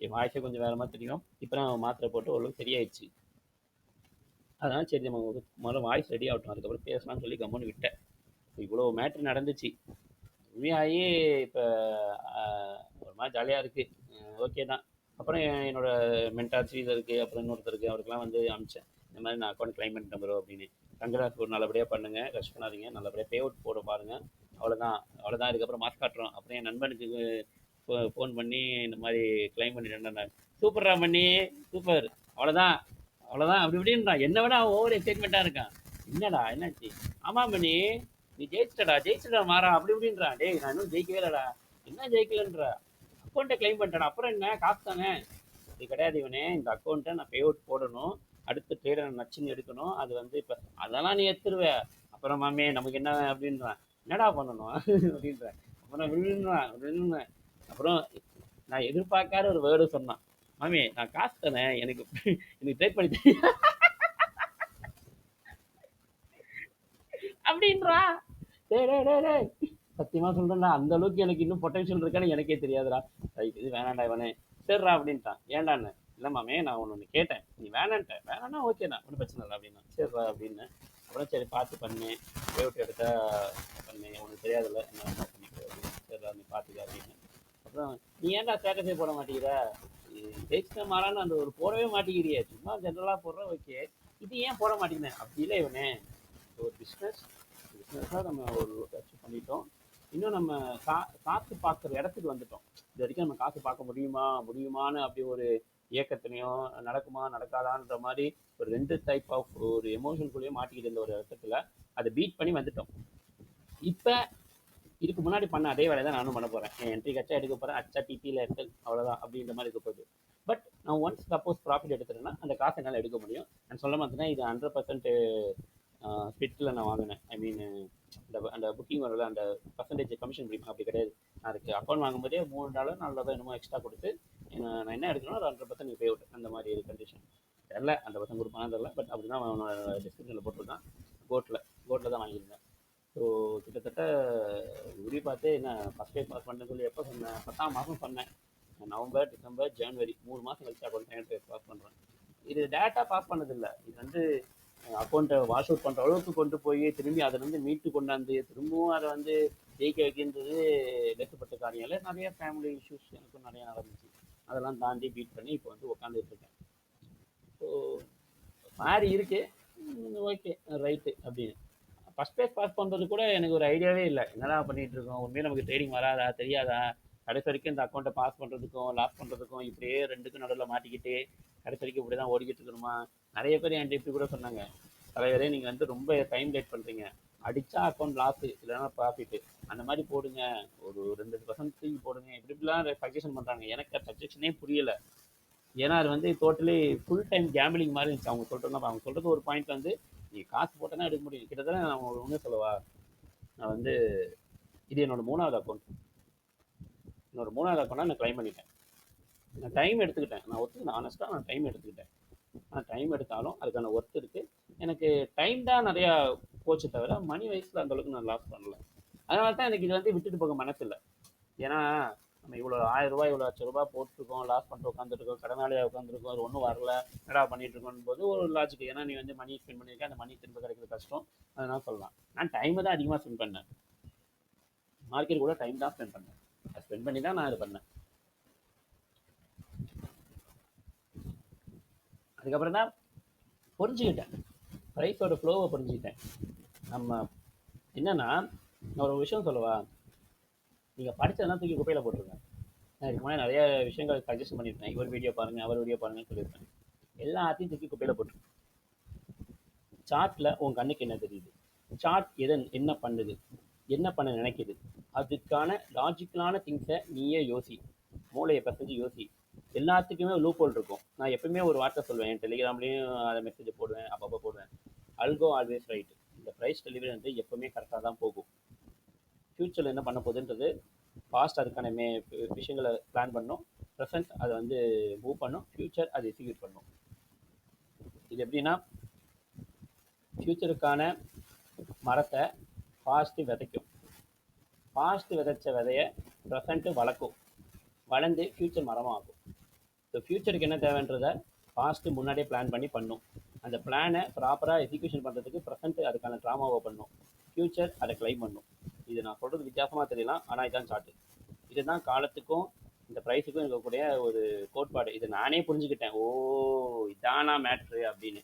[SPEAKER 1] என் வாய்ஸே கொஞ்சம் வேறு மாதிரி தெரியும். இப்போ நான் மாத்திரை போட்டு ஓரளவுக்கு சரியாயிடுச்சு. அதனால் சரி நம்ம முதல்ல வாய்ஸ் ரெடி ஆகட்டும் அதுக்கப்புறம் பேசலாம்னு சொல்லி கம்முன்னு விட்டேன். இவ்வளோ மேட்ரு நடந்துச்சு. உண்மையாகி இப்போ ஒரு மாதிரி ஜாலியாக இருக்குது, ஓகே தான். அப்புறம் என்னோட மென்டார் ஸ்ரீதருக்கு அப்புறம் இன்னொருத்தருக்கு அவருக்கெல்லாம் வந்து அனுப்பிச்சேன், இந்த மாதிரி நான் அக்கௌண்ட் கிளைம் பண்ணிட்டு வரும் அப்படின்னு. கங்கராஜ் ஒரு நல்லபடியாக பண்ணுங்கள், ரஷ் பண்ணாதீங்க, நல்லபடியாக பே அவுட் போட பாருங்கள். அவ்வளோதான் இதுக்கப்புறம் மாஸ்க் காட்டுறோம். அப்புறம் என் நண்பனுக்கு ஃபோன் பண்ணி இந்த மாதிரி கிளைம் பண்ணிட்டேன் நான். சூப்பர்ரா பண்ணி, சூப்பர், அவ்வளோதான் அவ்வளோதான் அப்படி இப்படின்றான். என்னை விட அவன் ஓவர் எக்ஸைட்மெண்ட்டாக இருக்கான். என்னடா என்னாச்சு? ஆமாம் பண்ணி நீ ஜெயிச்சிட்டடா மாறா அப்படி இப்படின்றான். டேய் நான் இன்னும் ஜெயிக்கவே இல்லடா. என்ன ஜெயிக்கலன்ற? அக்கௌண்ட்டை கிளைம் பண்ணிட்டேன், அப்புறம் என்ன காசு தானே. இது கிடையாது இவனே, இந்த அக்கௌண்ட்டை நான் பே அவுட் போடணும், அடுத்த ட்ரேடை நான் நச்சுன்னு எடுக்கணும், அது வந்து இப்போ அதெல்லாம் நீ எடுத்துருவ, அப்புறம் மாமே நமக்கு என்ன அப்படின்றான். என்னடா பண்ணணும் அப்படின்றேன். அப்புறம் விழுந்தேன். அப்புறம் நான் எதிர்பார்க்காத ஒரு வேர்டு சொன்னான். மாமி நான் காசு தானே, எனக்கு ட்ரேட் பண்ணி அப்படின்றா. டேய் சத்தியமா சொல்றேன்டா, அந்த அளவுக்கு எனக்கு இன்னும் பொட்டன்ஷியல் இருக்கான்னு எனக்கே தெரியாதுடா. இது வேணாண்டா இவனே. சரிடா அப்படின்ட்டான். ஏன்டான்னு. இல்லை மாமே நான் ஒன்று கேட்டேன், நீ வேணான்னா ஓகேண்ணா ஒன்றும் பிரச்சனை இல்லை அப்படின்னா. சரிடா அப்படின்னு. அப்புறம் சரி பார்த்து பண்ணேன், பேவிட்டு எடுத்தா பண்ணேன், உனக்கு தெரியாதுல்ல என்ன வேணா பண்ணிக்கோ அப்படின்னு. சரிடா நீ பார்த்துக்க அப்படின்னு. அப்புறம் நீ ஏன்டா ஸ்டேட்டஸே போட மாட்டேங்கிற, ஜெயிச்சுட்ட மாறான்னு அந்த ஒரு போடவே மாட்டேங்கிறியே, சும்மா ஜென்ரலாக போடுற ஓகே, இது ஏன் போட மாட்டேங்கிறேன். அப்படி இல்லை இவனே, ஒரு பிஸ்னஸாக நம்ம ஒரு அச்சீவ் பண்ணிட்டோம். இன்னும் நம்ம காசு பார்க்குற இடத்துக்கு வந்துட்டோம். இது வரைக்கும் நம்ம காசு பார்க்க முடியுமான்னு அப்படி ஒரு இயக்கத்திலையும் நடக்குமா நடக்காதான்ற மாதிரி ஒரு 2 டைப் ஆஃப் ஒரு எமோஷனுக்குள்ளேயே மாட்டிக்கிட்டு இருந்த ஒரு இடத்துல அதை பீட் பண்ணி வந்துட்டோம். இப்போ இதுக்கு முன்னாடி பண்ண அதே வேலையை தான் நானும் பண்ண போகிறேன். என் என்ட்ரி கச்சா எடுக்க போகிறேன், அச்சா டிபியில் எடுத்து அவ்வளோதான் அப்படின்ற மாதிரி இருக்க போகுது. பட் நான் ஒன்ஸ் சப்போஸ் ப்ராஃபிட் எடுத்துட்டேன்னா அந்த காசை என்னால் எடுக்க முடியும். நான் சொல்ல மாட்டேன்னா இது 100% ஸ்பிட்டில் நான் வாங்கினேன். ஐ மீன் அந்த புக்கிங் வரல, அந்த பர்சன்டேஜ் கமிஷன் பிடிக்கும் அப்படி கிடையாது. நான் அதுக்கு அக்கௌண்ட் வாங்கும்போதே $3 4 என்னமோ எக்ஸ்ட்ரா கொடுத்து நான் என்ன எடுக்கணும் ஒரு 100% நீ பே அவுட் அந்த மாதிரி ஒரு கண்டிஷன். தெரில அந்த பர்சன் கொடுப்பானு தெரில, பட் அப்படி தான் அவனோட டிஸ்கிரிப்ஷனில் போட்டிருக்கான். கோட்டில் தான் வாங்கியிருந்தேன். ஸோ கிட்டத்தட்ட உரி பார்த்து என்ன ஃபஸ்ட் டே பாஸ் பண்ணேன்னு சொல்லி எப்போ சொன்னேன், 10ஆம் மாதம் சொன்னேன். நவம்பர் டிசம்பர் ஜனவரி 3 மாதம் கழிச்சு அக்கௌண்ட் பாஸ் பண்ணுறேன். இது டேரெக்டாக பாஸ் பண்ணதில்லை, இது வந்து அக்கௌண்ட்டை வாஷ் அவுட் பண்ணுற அளவுக்கு கொண்டு போய் திரும்பி அதிலேருந்து மீட்டு கொண்டாந்து திரும்பவும் அதை வந்து ஜெயிக்க வைக்கின்றது லெக்கப்பட்ட காரியம் இல்லை. நிறைய ஃபேமிலி இஷ்யூஸ் எனக்கும் நிறையா நடந்துச்சு, அதெல்லாம் தாண்டி பீட் பண்ணி இப்போ வந்து உட்காந்துட்டு இருக்கேன். ஸோ மாறி இருக்கு, ஓகே ரைட்டு அப்படின்னு. ஃபஸ்ட் பேஸ் பாஸ் பண்ணுறது கூட எனக்கு ஒரு ஐடியாவே இல்லை, என்னடா பண்ணிகிட்டு இருக்கோம், உண்மையாக நமக்கு ட்ரேடிங் வராதா தெரியாதா, கடைசி வரைக்கும் இந்த அக்கௌண்ட்டை பாஸ் பண்ணுறதுக்கும் லாஸ் பண்ணுறதுக்கும் இப்படியே ரெண்டுக்கும் நடுவில் மாட்டிக்கிட்டு கடைசி வரைக்கும் இப்படி தான் ஓடிக்கிட்டு இருக்கணுமா. நிறைய பேர் என்கிட்ட இப்படி கூட சொன்னாங்க, தலைவரே நீங்கள் வந்து ரொம்ப டைம் லேட் பண்ணுறீங்க, அடித்தா அக்கௌண்ட் லாஸு இல்லைன்னா ப்ராஃபிட்டு, அந்த மாதிரி போடுங்க, ஒரு 2% தூக்கி போடுங்க, இப்படிலாம் சஜஷன் பண்ணுறாங்க. எனக்கு அந்த சஜஷனே புரியலை. ஏன்னா அது வந்து டோட்டலி ஃபுல் டைம் கேம்பிளிங் மாதிரி இருந்துச்சு. அவங்க சொல்கிறது ஒரு பாயிண்ட் வந்து நீ காசு போட்டேன்னா எடுக்க முடியும். கிட்டத்தட்ட நான் ஒன்றே சொல்லவா, நான் வந்து இது என்னோட 3வது அக்கௌண்ட். என்னோட 3வது அக்கௌண்ட்டாக நான் கிளைம் பண்ணிட்டேன். நான் டைம் எடுத்துக்கிட்டேன், நான் ஒத்துக்கிட்டேன் ஆனஸ்ட்டாக, நான் டைம் எடுத்துக்கிட்டேன். ஆனால் டைம் எடுத்தாலும் அதுக்கான ஒர்க் இருக்குது. எனக்கு டைம் தான் நிறையா போச்சு தவிர மணி வயசில் அந்தளவுக்கு நான் லாஸ் பண்ணல. அதனால தான் எனக்கு இது வந்து விட்டுட்டு போக மனசு இல்லை. ஏன்னா நம்ம இவ்வளோ 1000 ரூபாய் இவ்வளோ லட்ச ரூபா போட்டிருக்கோம், லாஸ் பண்ணிட்டு உட்காந்துருக்கோம், கடனாளியாக உட்காந்துருக்கோம், அது ஒன்றும் வரல, என்னடா பண்ணிட்டு இருக்கோம் போது ஒரு லாஜிக். ஏன்னா நீ வந்து மணி ஸ்பெண்ட் பண்ணியிருக்க, அந்த மணி திரும்ப கிடைக்கிறது கஷ்டம், அதனால சொல்லலாம். நான் டைமை தான் அதிகமாக ஸ்பெண்ட் பண்ணேன். மார்க்கெட் கூட டைம் தான் ஸ்பெண்ட் பண்ணேன். ஸ்பெண்ட் பண்ணி தான் நான் இது பண்ணேன். அதுக்கப்புறம் தான் புரிஞ்சுக்கிட்டேன், ப்ரைஸோட ஃப்ளோவை புரிஞ்சுக்கிட்டேன். நம்ம என்னன்னா, நான் ஒரு விஷயம் சொல்லவா, நீங்கள் படித்ததெல்லாம் தூக்கி குப்பையில் போட்டுருங்க. நான் இதுக்கு முன்னாடி நிறைய விஷயங்கள் சஜஸ்ட் பண்ணியிருக்கேன். இவர் வீடியோ பாருங்கள், அவர் வீடியோ பாருங்கன்னு சொல்லியிருக்கேன். எல்லாத்தையும் தூக்கி குப்பையில் போட்டுருங்க. சார்ட்டில் உன் கண்ணுக்கு என்ன தெரியுது, சார்ட் என்ன பண்ணுது, என்ன பண்ண நினைக்குது, அதுக்கான லாஜிக்கலான திங்ஸை நீயே யோசி, மூளையை பசஞ்சு யோசி. எல்லாத்துக்குமே லூப் ஹோல் இருக்கும். நான் எப்பவுமே ஒரு வார்த்தை சொல்லுவேன், என் டெலிகிராம்லேயும் அதை மெசேஜ் போடுவேன், அப்பப்போ போடுவேன். அல்கோ ஆல்வேஸ் ரைட். இந்த ப்ரைஸ் டெலிவரி வந்து எப்பவுமே கரெக்டாக தான் போகும். ஃப்யூச்சரில் என்ன பண்ண போகுதுன்றது பாஸ்ட் அதுக்கான விஷயங்களை பிளான் பண்ணும், ப்ரெசன்ட் அதை வந்து மூவ் பண்ணும், ஃப்யூச்சர் அதை எக்ஸிக்யூட் பண்ணும். இது எப்படின்னா, ஃப்யூச்சருக்கான மரத்தை பாஸ்ட்டு விதைக்கும், பாஸ்ட்டு விதைச்ச விதையை ப்ரெசண்ட்டு வளர்க்கும், வளர்ந்து ஃப்யூச்சர் மரமாகும். ஸோ ஃப்யூச்சருக்கு என்ன தேவைன்றதை பாஸ்ட்டு முன்னாடியே பிளான் பண்ணி பண்ணும். அந்த பிளானை ப்ராப்பராக எக்ஸிக்யூஷன் பண்ணுறதுக்கு ப்ரெசண்ட்டு அதுக்கான ட்ராமாவை பண்ணும், ஃப்யூச்சர் அதை கிளைம் பண்ணும். இது நான் சொல்கிறது வித்தியாசமாக தெரியலாம், ஆனால் இதுதான் சார்ட்டு. இதுதான் காலத்துக்கும் இந்த ப்ரைஸுக்கும் இருக்கக்கூடிய ஒரு கோட்பாடு. இதை நானே புரிஞ்சுக்கிட்டேன், ஓ இதானா மேட்ரு அப்படின்னு.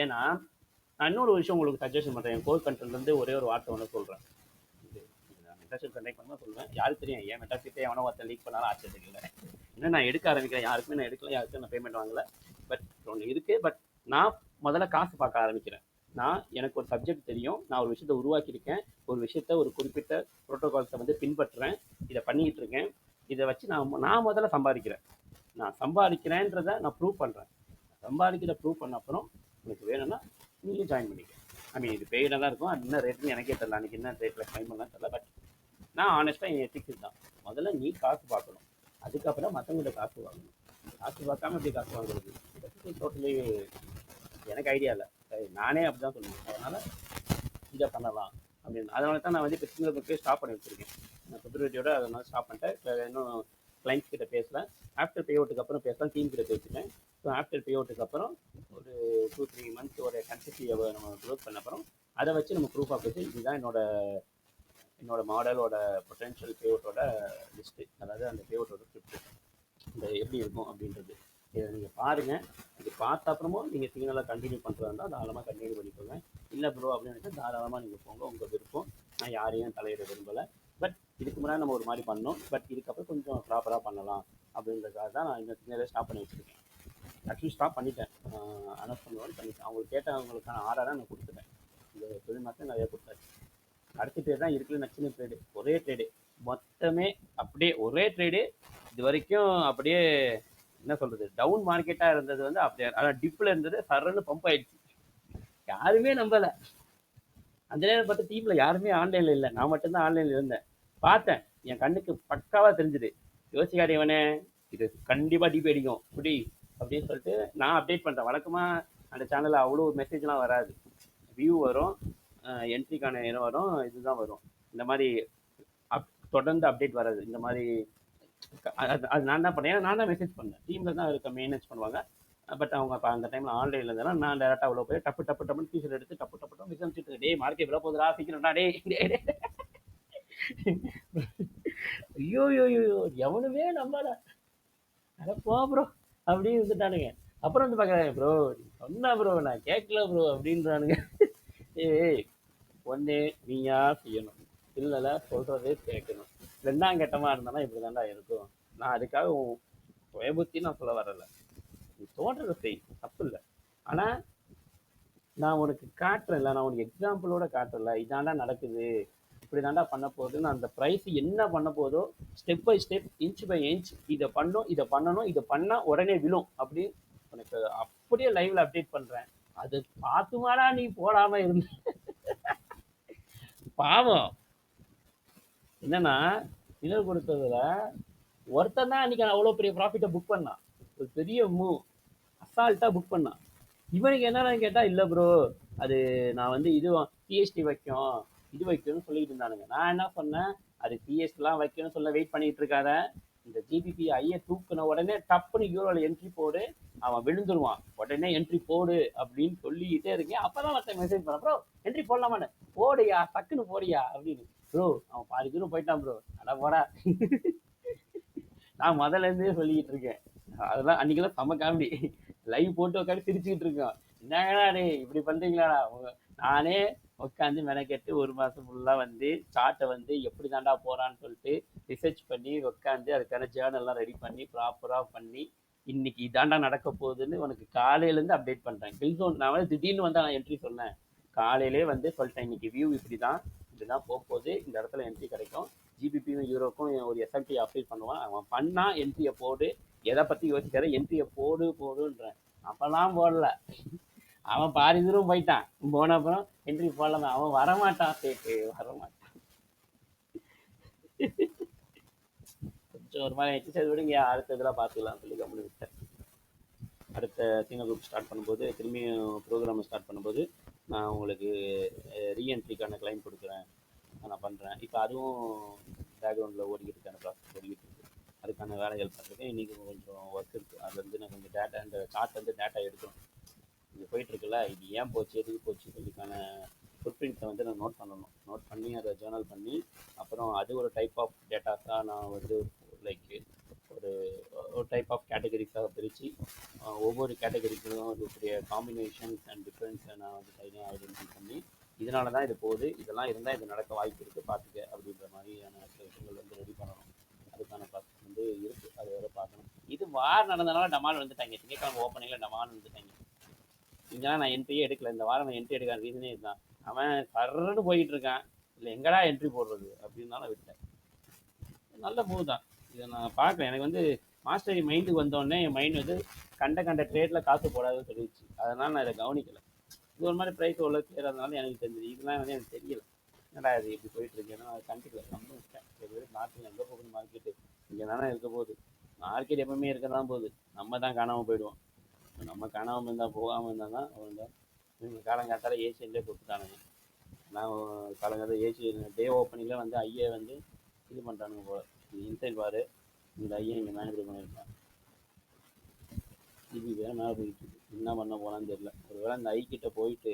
[SPEAKER 1] ஏன்னா நான் இன்னொரு விஷயம் உங்களுக்கு சஜஷன் பண்ணுறேன். என் கோர் கண்ட்ரோல்லேருந்து ஒரே ஒரு வார்த்தை ஒன்று சொல்கிறேன். இது நான் மெட்டாஷிப் கண்டக்ட் பண்ணால் சொல்லுவேன், யாருக்கு தெரியும், ஏன் மெட்டாஷிப்பே எவனோ ஒருத்தன் லீக் பண்ணாலும் ஆச்சரியத்துக்கு இல்லை. இன்னும் நான் எடுக்க ஆரம்பிக்கிறேன், யாருக்குமே நான் எடுக்கல, யாருக்கும் நான் பேமெண்ட் வாங்கலை. பட் ஒன்று இருக்குது. பட் நான் முதல்ல காசு பார்க்க ஆரம்பிக்கிறேன். எனக்கு ஒரு சப்ஜெக்ட் தெரியும், நான் ஒரு விஷயத்தை உருவாக்கியிருக்கேன், ஒரு விஷயத்த ஒரு குறிப்பிட்ட ப்ரோட்டோகால்ஸை வந்து பின்பற்றுறேன், இதை பண்ணிக்கிட்டு இருக்கேன். இதை வச்சு நான் முதல்ல சம்பாதிக்கிறேன். நான் சம்பாதிக்கிறேன்றதை நான் ப்ரூவ் பண்ணுறேன். சம்பாதிக்கிறத ப்ரூவ் பண்ண அப்புறம் எனக்கு வேணும்னா நீங்களும் ஜாயின் பண்ணிக்க. ஐ மீன் இது பெய்டாக தான் இருக்கும், அது என்ன ரேட்டுன்னு எனக்கே தெரியல, அன்றைக்கி என்ன ரேட்டில் ஃபைன் பண்ணலாம் தெரியல. பட் நான் ஆனஸ்ட்டாக என் எத்திக்ஸ் தான், முதல்ல நீ காசு பார்க்கணும், அதுக்கப்புறம் மற்றவங்கள்ட்ட காசு வாங்கணும். காசு பார்க்காம எப்படி காசு வாங்குறது, டோட்டலி எனக்கு ஐடியா இல்லை. நானே அப்படி தான் சொல்லுவேன். அதனால் இதை பண்ணலாம் அப்படின்னு. அதனால தான் நான் வந்து இப்போ சிங்கிள் புக்கே ஸ்டாப் பண்ணி வச்சுருக்கேன். நான் பிப்ரவரியோட அதனால ஸ்டாப் பண்ணிட்டேன். இன்னும் கிளைண்ட்ஸ் கிட்ட பேசலாம். ஆஃப்டர் பே அவுட்டுக்கு அப்புறம் பேசலாம், டீம் கிட்ட பேசிட்டேன். ஸோ ஆஃப்டர் பே அவுட்டுக்கு அப்புறம் ஒரு 2-3 மந்த்ஸ் ஒரு கன்சிஸ்டிவை நம்ம க்ரோத் பண்ண அப்புறம் அதை வச்சு நம்ம ப்ரூஃப் ஆஃப் வச்சு இதுதான் என்னோட மாடலோட பொட்டென்ஷியல் பே அவுட்டோட லிஸ்ட்டு, அதாவது அந்த பே அவுட்டோட ஸ்கிரிப்ட் இந்த எப்படி இருக்கும் அப்படின்றது. இதை நீங்கள் பாருங்கள். இது பார்த்த அப்புறமும் நீங்கள் சிக்னலாக கண்டினியூ பண்ணுறதா இருந்தால் தாராளமாக கண்டினியூ பண்ணிக்கோங்க. இல்லை ப்ரோ அப்படின்னு நினச்சா தாராளமாக நீங்கள் போங்க, உங்கள் விருப்பம். நான் யாரையும் தலையிட விரும்பலை. பட் இதுக்கு முன்னாடி நம்ம ஒரு மாதிரி பண்ணோம், பட் இதுக்கப்புறம் கொஞ்சம் ப்ராப்பராக பண்ணலாம் அப்படின்றதுக்காக தான் நான் இந்த சிக்னலே ஸ்டாப் பண்ணி வச்சுருக்கேன். ஆக்சுவலி ஸ்டாப் பண்ணிட்டேன், அனௌன்ஸ் பண்ணுவோன்னு பண்ணிட்டேன். அவங்களுக்கு கேட்டவங்களுக்கான ஆர்டராக நான் கொடுத்துட்டேன். இந்த தொழில் மாதம் நிறையா கொடுத்தாச்சு. அடுத்த ட்ரேட் தான் இருக்குல்ல, நச்சுன்னு ட்ரேடு, ஒரே ட்ரேடு மொத்தமே அப்படியே ஒரே ட்ரேடு. இது வரைக்கும் அப்படியே என்ன சொல்கிறது, டவுன் மார்க்கெட்டாக இருந்தது வந்து அப்படியே, ஆனால் டிப்பில் இருந்தது சரன்னு பம்ப் ஆயிடுச்சு. யாருமே நம்பலை. அந்த நேரம் பார்த்து டீமில் யாருமே ஆன்லைனில் இல்லை, நான் மட்டும்தான் ஆன்லைனில் இருந்தேன். பார்த்தேன், என் கண்ணுக்கு பக்காவாக தெரிஞ்சுது, யோசிக்காதவனே இது கண்டிப்பாக டிபி அடிக்கும் இப்படி அப்படின்னு சொல்லிட்டு நான் அப்டேட் பண்ணுறேன். வழக்கமாக அந்த சேனலில் அவ்வளோ மெசேஜ்லாம் வராது, வியூ வரும், என்ட்ரிக்கான இடம் வரும், இதுதான் வரும். இந்த மாதிரி தொடர்ந்து அப்டேட் வராது. இந்த மாதிரி அது நான் தான் பண்ணேன், நான் தான் மெசேஜ் பண்ணேன். டீமில் தான் இருக்க மேனேஜ் பண்ணுவாங்க. பட் அவங்க அப்போ அந்த டைமில் ஆன்லைனில் இருந்தாலும் நான் டேரெக்டாக அவ்வளோ போய் டப்பு டப்பு டப்புன்னு டீஷர்ட் எடுத்து டப்பு டப்பு டப்பு விசாரிச்சுட்டு, டே மார்க்கெட் விட போகுதுடா சீக்கிரம்டா டே ஐயோ ஐயோ எவனுமே நம்பல. அட போ ப்ரோ அப்படின்னு இருந்துட்டானுங்க. அப்புறம் வந்து பார்க்குறேன், ப்ரோ சொன்னா ப்ரோ நான் கேட்கல ப்ரோ அப்படின்றானுங்க. ஏய் ஒன்று நீயா செய்யணும், இல்லைல்ல சொல்கிறதே கேட்கணும். ரெண்டாம் கட்டமாக இருந்தானா இப்படி தாண்டா இருக்கும். நான் அதுக்காக சுயபுத்தி நான் சொல்ல வரல, நீ தோன்றதை செய், தப்பு இல்லை. ஆனால் நான் உனக்கு காட்டுறேன்ல, நான் உனக்கு எக்ஸாம்பிளோட காட்டுறல, இதாண்டா நடக்குது, இப்படி தாண்டா பண்ண போகுதுன்னு. அந்த ப்ரைஸ் என்ன பண்ண போதோ step by step, inch by inch, இதை பண்ணும் இதை பண்ணணும், இதை பண்ணால் உடனே விழும் அப்படி உனக்கு அப்படியே லைவ்ல அப்டேட் பண்ணுறேன். அது பார்த்துமாடா நீ போடாமல் இருந்த. பாவம் என்னன்னா, நிழல் கொடுத்ததுல ஒருத்தன் தான் அன்றைக்கி அவ்வளோ பெரிய ப்ராஃபிட்டை புக் பண்ணான், ஒரு பெரிய அசால்ட்டாக புக் பண்ணான். இவனுக்கு என்னன்னு கேட்டால், இல்லை ப்ரோ அது நான் வந்து இது பிஎஸ்டி வைக்கும் இது வைக்கணும்னு சொல்லிட்டு இருந்தானுங்க. நான் என்ன சொன்னேன், அது பிஎஸ்டிலாம் வைக்கணும்னு சொல்ல வெயிட் பண்ணிட்டு இருக்காத, இந்த ஜிபிபி ஐயை தூக்குன உடனே டப்புன்னு யூரோவில் என்ட்ரி போடு, அவன் விழுந்துருவான், உடனே என்ட்ரி போடு அப்படின்னு சொல்லிக்கிட்டே இருக்கேன். அப்போ தான் மற்ற மெசேஜ் பண்ண, ப்ரோ என்ட்ரி போடலாமான்னு, போடுயா டக்குன்னு போடியா அப்படின்னு. ப்ரோ அவன் பாதி தூரம் போயிட்டான் ப்ரோ. அட போடா. நான் முதல்ல இருந்தே சொல்லிக்கிட்டு இருக்கேன். அதெல்லாம் அன்னைக்கெல்லாம் செம காமெடி. லைவ் போட்டு உட்காந்து சிரிச்சுக்கிட்டு இருக்கோம். என்னங்கடா டேய் இப்படி பண்றீங்களாடா? நானே உட்காந்து மெனக்கெட்டு ஒரு மாசம் ஃபுல்லா வந்து சார்ட்டை வந்து எப்படி தாண்டா போறான்னு சொல்லிட்டு ரிசர்ச் பண்ணி உட்காந்து அதுக்கான ஜேர்னல்லாம் ரெடி பண்ணி ப்ராப்பரா பண்ணி இன்னைக்கு இதாண்டா நடக்க போகுதுன்னு உனக்கு காலையில இருந்து அப்டேட் பண்றேன். பில் ஜோன் நான் வந்து திடீர்னு வந்து நான் என்ட்ரி சொன்னேன். காலையிலே வந்து சொல்லிட்டேன் இன்னைக்கு வியூ இப்படிதான் இப்படிதான் போக போகுது, இந்த இடத்துல என்ட்ரி கிடைக்கும், ஜிபிபியும் யூரோக்கும் ஒரு எஸ்எல்டி அப்டேட் பண்ணுவான், அவன் பண்ணா என்ட்ரியை போடு, எதை பத்தி யோசிக்காத என்ட்ரியை போடு போடுன்றேன். அப்பெல்லாம் போடல. அவன் பாதி தூரம் போயிட்டான். போன அப்புறம் என்ட்ரி போடலாம், அவன் வரமாட்டான், சேட்டு வரமாட்டான். கொஞ்சம் ஒரு மாதிரி ஆயிடுச்சு. சரி விடுங்க, அடுத்த இதெல்லாம் பார்த்துக்கலாம் சொல்லி கம்பெனி விட்டேன். அடுத்த சிங்கிள் குரூப் ஸ்டார்ட் பண்ணும்போது திரும்பியும் ப்ரோக்ராம் ஸ்டார்ட் பண்ணும்போது நான் உங்களுக்கு ரீஎன்ட்ரிக்கான கிளைம் கொடுக்குறேன், நான் பண்ணுறேன். இப்போ அதுவும் பேக்ரவுண்டில் ஓடிக்கிட்டு இருக்கான ப்ராசஸ் ஓடிக்கிட்டு இருக்கு. அதுக்கான வேலைகள் பார்த்துருக்கேன். இன்றைக்கி கொஞ்சம் ஒர்க் இருக்குது. அது வந்து நான் கொஞ்சம் டேட்டா இந்த சார்ட் வந்து டேட்டா எடுக்கணும். இது போயிட்டுருக்குல்ல, இது ஏன் போச்சு எதுக்கு போச்சு இதுக்கான ஃபுட்பிரிண்ட்ஸை வந்து நான் நோட் பண்ணணும். நோட் பண்ணி அதை ஜேர்னல் பண்ணி அப்புறம் அது ஒரு டைப் ஆஃப் டேட்டாஸாக நான் வந்து லைக் ஒரு ஒரு டைப் ஆஃப் கேட்டகரிஸாக பிரித்து ஒவ்வொரு கேட்டகரிக்கும் இருக்கக்கூடிய காம்பினேஷன்ஸ் அண்ட் டிஃப்ரென்ஸை நான் வந்து தனியாக ஐடென்டிஃபை பண்ணி இதனால தான் இது போகுது, இதெல்லாம் இருந்தால் இது நடக்க வாய்ப்பு இருக்குது பார்த்துக்க அப்படின்ற மாதிரியான சில விஷயங்கள் வந்து ரெடி பண்ணணும். அதுக்கான ப்ராசஸ் வந்து இருக்குது, அது வேறு பார்க்கணும். இது வாரம் நடந்தனால டமால் வந்துட்டாங்க. திங்கக்கிழமை ஓப்பனிங்கில் டமால் வந்துட்டாங்க. இங்கெல்லாம் நான் என்ட்ரியே எடுக்கல. இந்த வாரம் நான் என்ட்ரி எடுக்காத ரீசனே இதுதான். அவன் சர்றன்னு போயிட்டு இருக்கான், இல்லை எங்கடா என்ட்ரி போடுறது அப்படின்னாலும் விட்டேன். நல்ல மூவ் தான், இதை நான் பார்க்குறேன். எனக்கு வந்து மாஸ்டரி மைண்டுக்கு வந்தோடனே என் மைண்ட் வந்து கண்ட ட்ரேடில் காசு போடாதுன்னு சொல்லிடுச்சு. அதனால் நான் இதை கவனிக்கலை. இது ஒரு மாதிரி ப்ரைஸ் உள்ள கிளியராக எனக்கு தெரிஞ்சது. இதெல்லாம் வந்து எனக்கு தெரியல, என்னடா இது இப்படி போயிட்டு இருக்கேன். நான் அதை கண்டிக்கல, நம்ம விட்டேன். சரி நாட்டில் எங்கே போகுது மார்க்கெட்டு, இங்கே தானே இருக்க போகுது. மார்க்கெட் எப்பவுமே இருக்க தான் போகுது, நம்ம தான் காணாமல் போயிடுவோம். நம்ம காணாமல் இருந்தால் போகாமல் இருந்தால் தான் அவங்க இவங்க காலங்காத்தால் ஏசியன்லேயே கொடுத்துட்டானுங்க. நான் காலங்காத்தால் ஏசி டே ஓப்பனிங்கில் வந்து ஐஏ வந்து இது பண்ணுறானுங்க போல. இன்சைட் பாரு, இந்த ஐஏ இங்கே மேனிபுலேட் பண்ணியிருக்கான். இது வேறு மேலே போயிட்டு இருக்கு, என்ன பண்ண போனான்னு தெரியல. ஒரு வேளை இந்த ஐக்கிட்ட போயிட்டு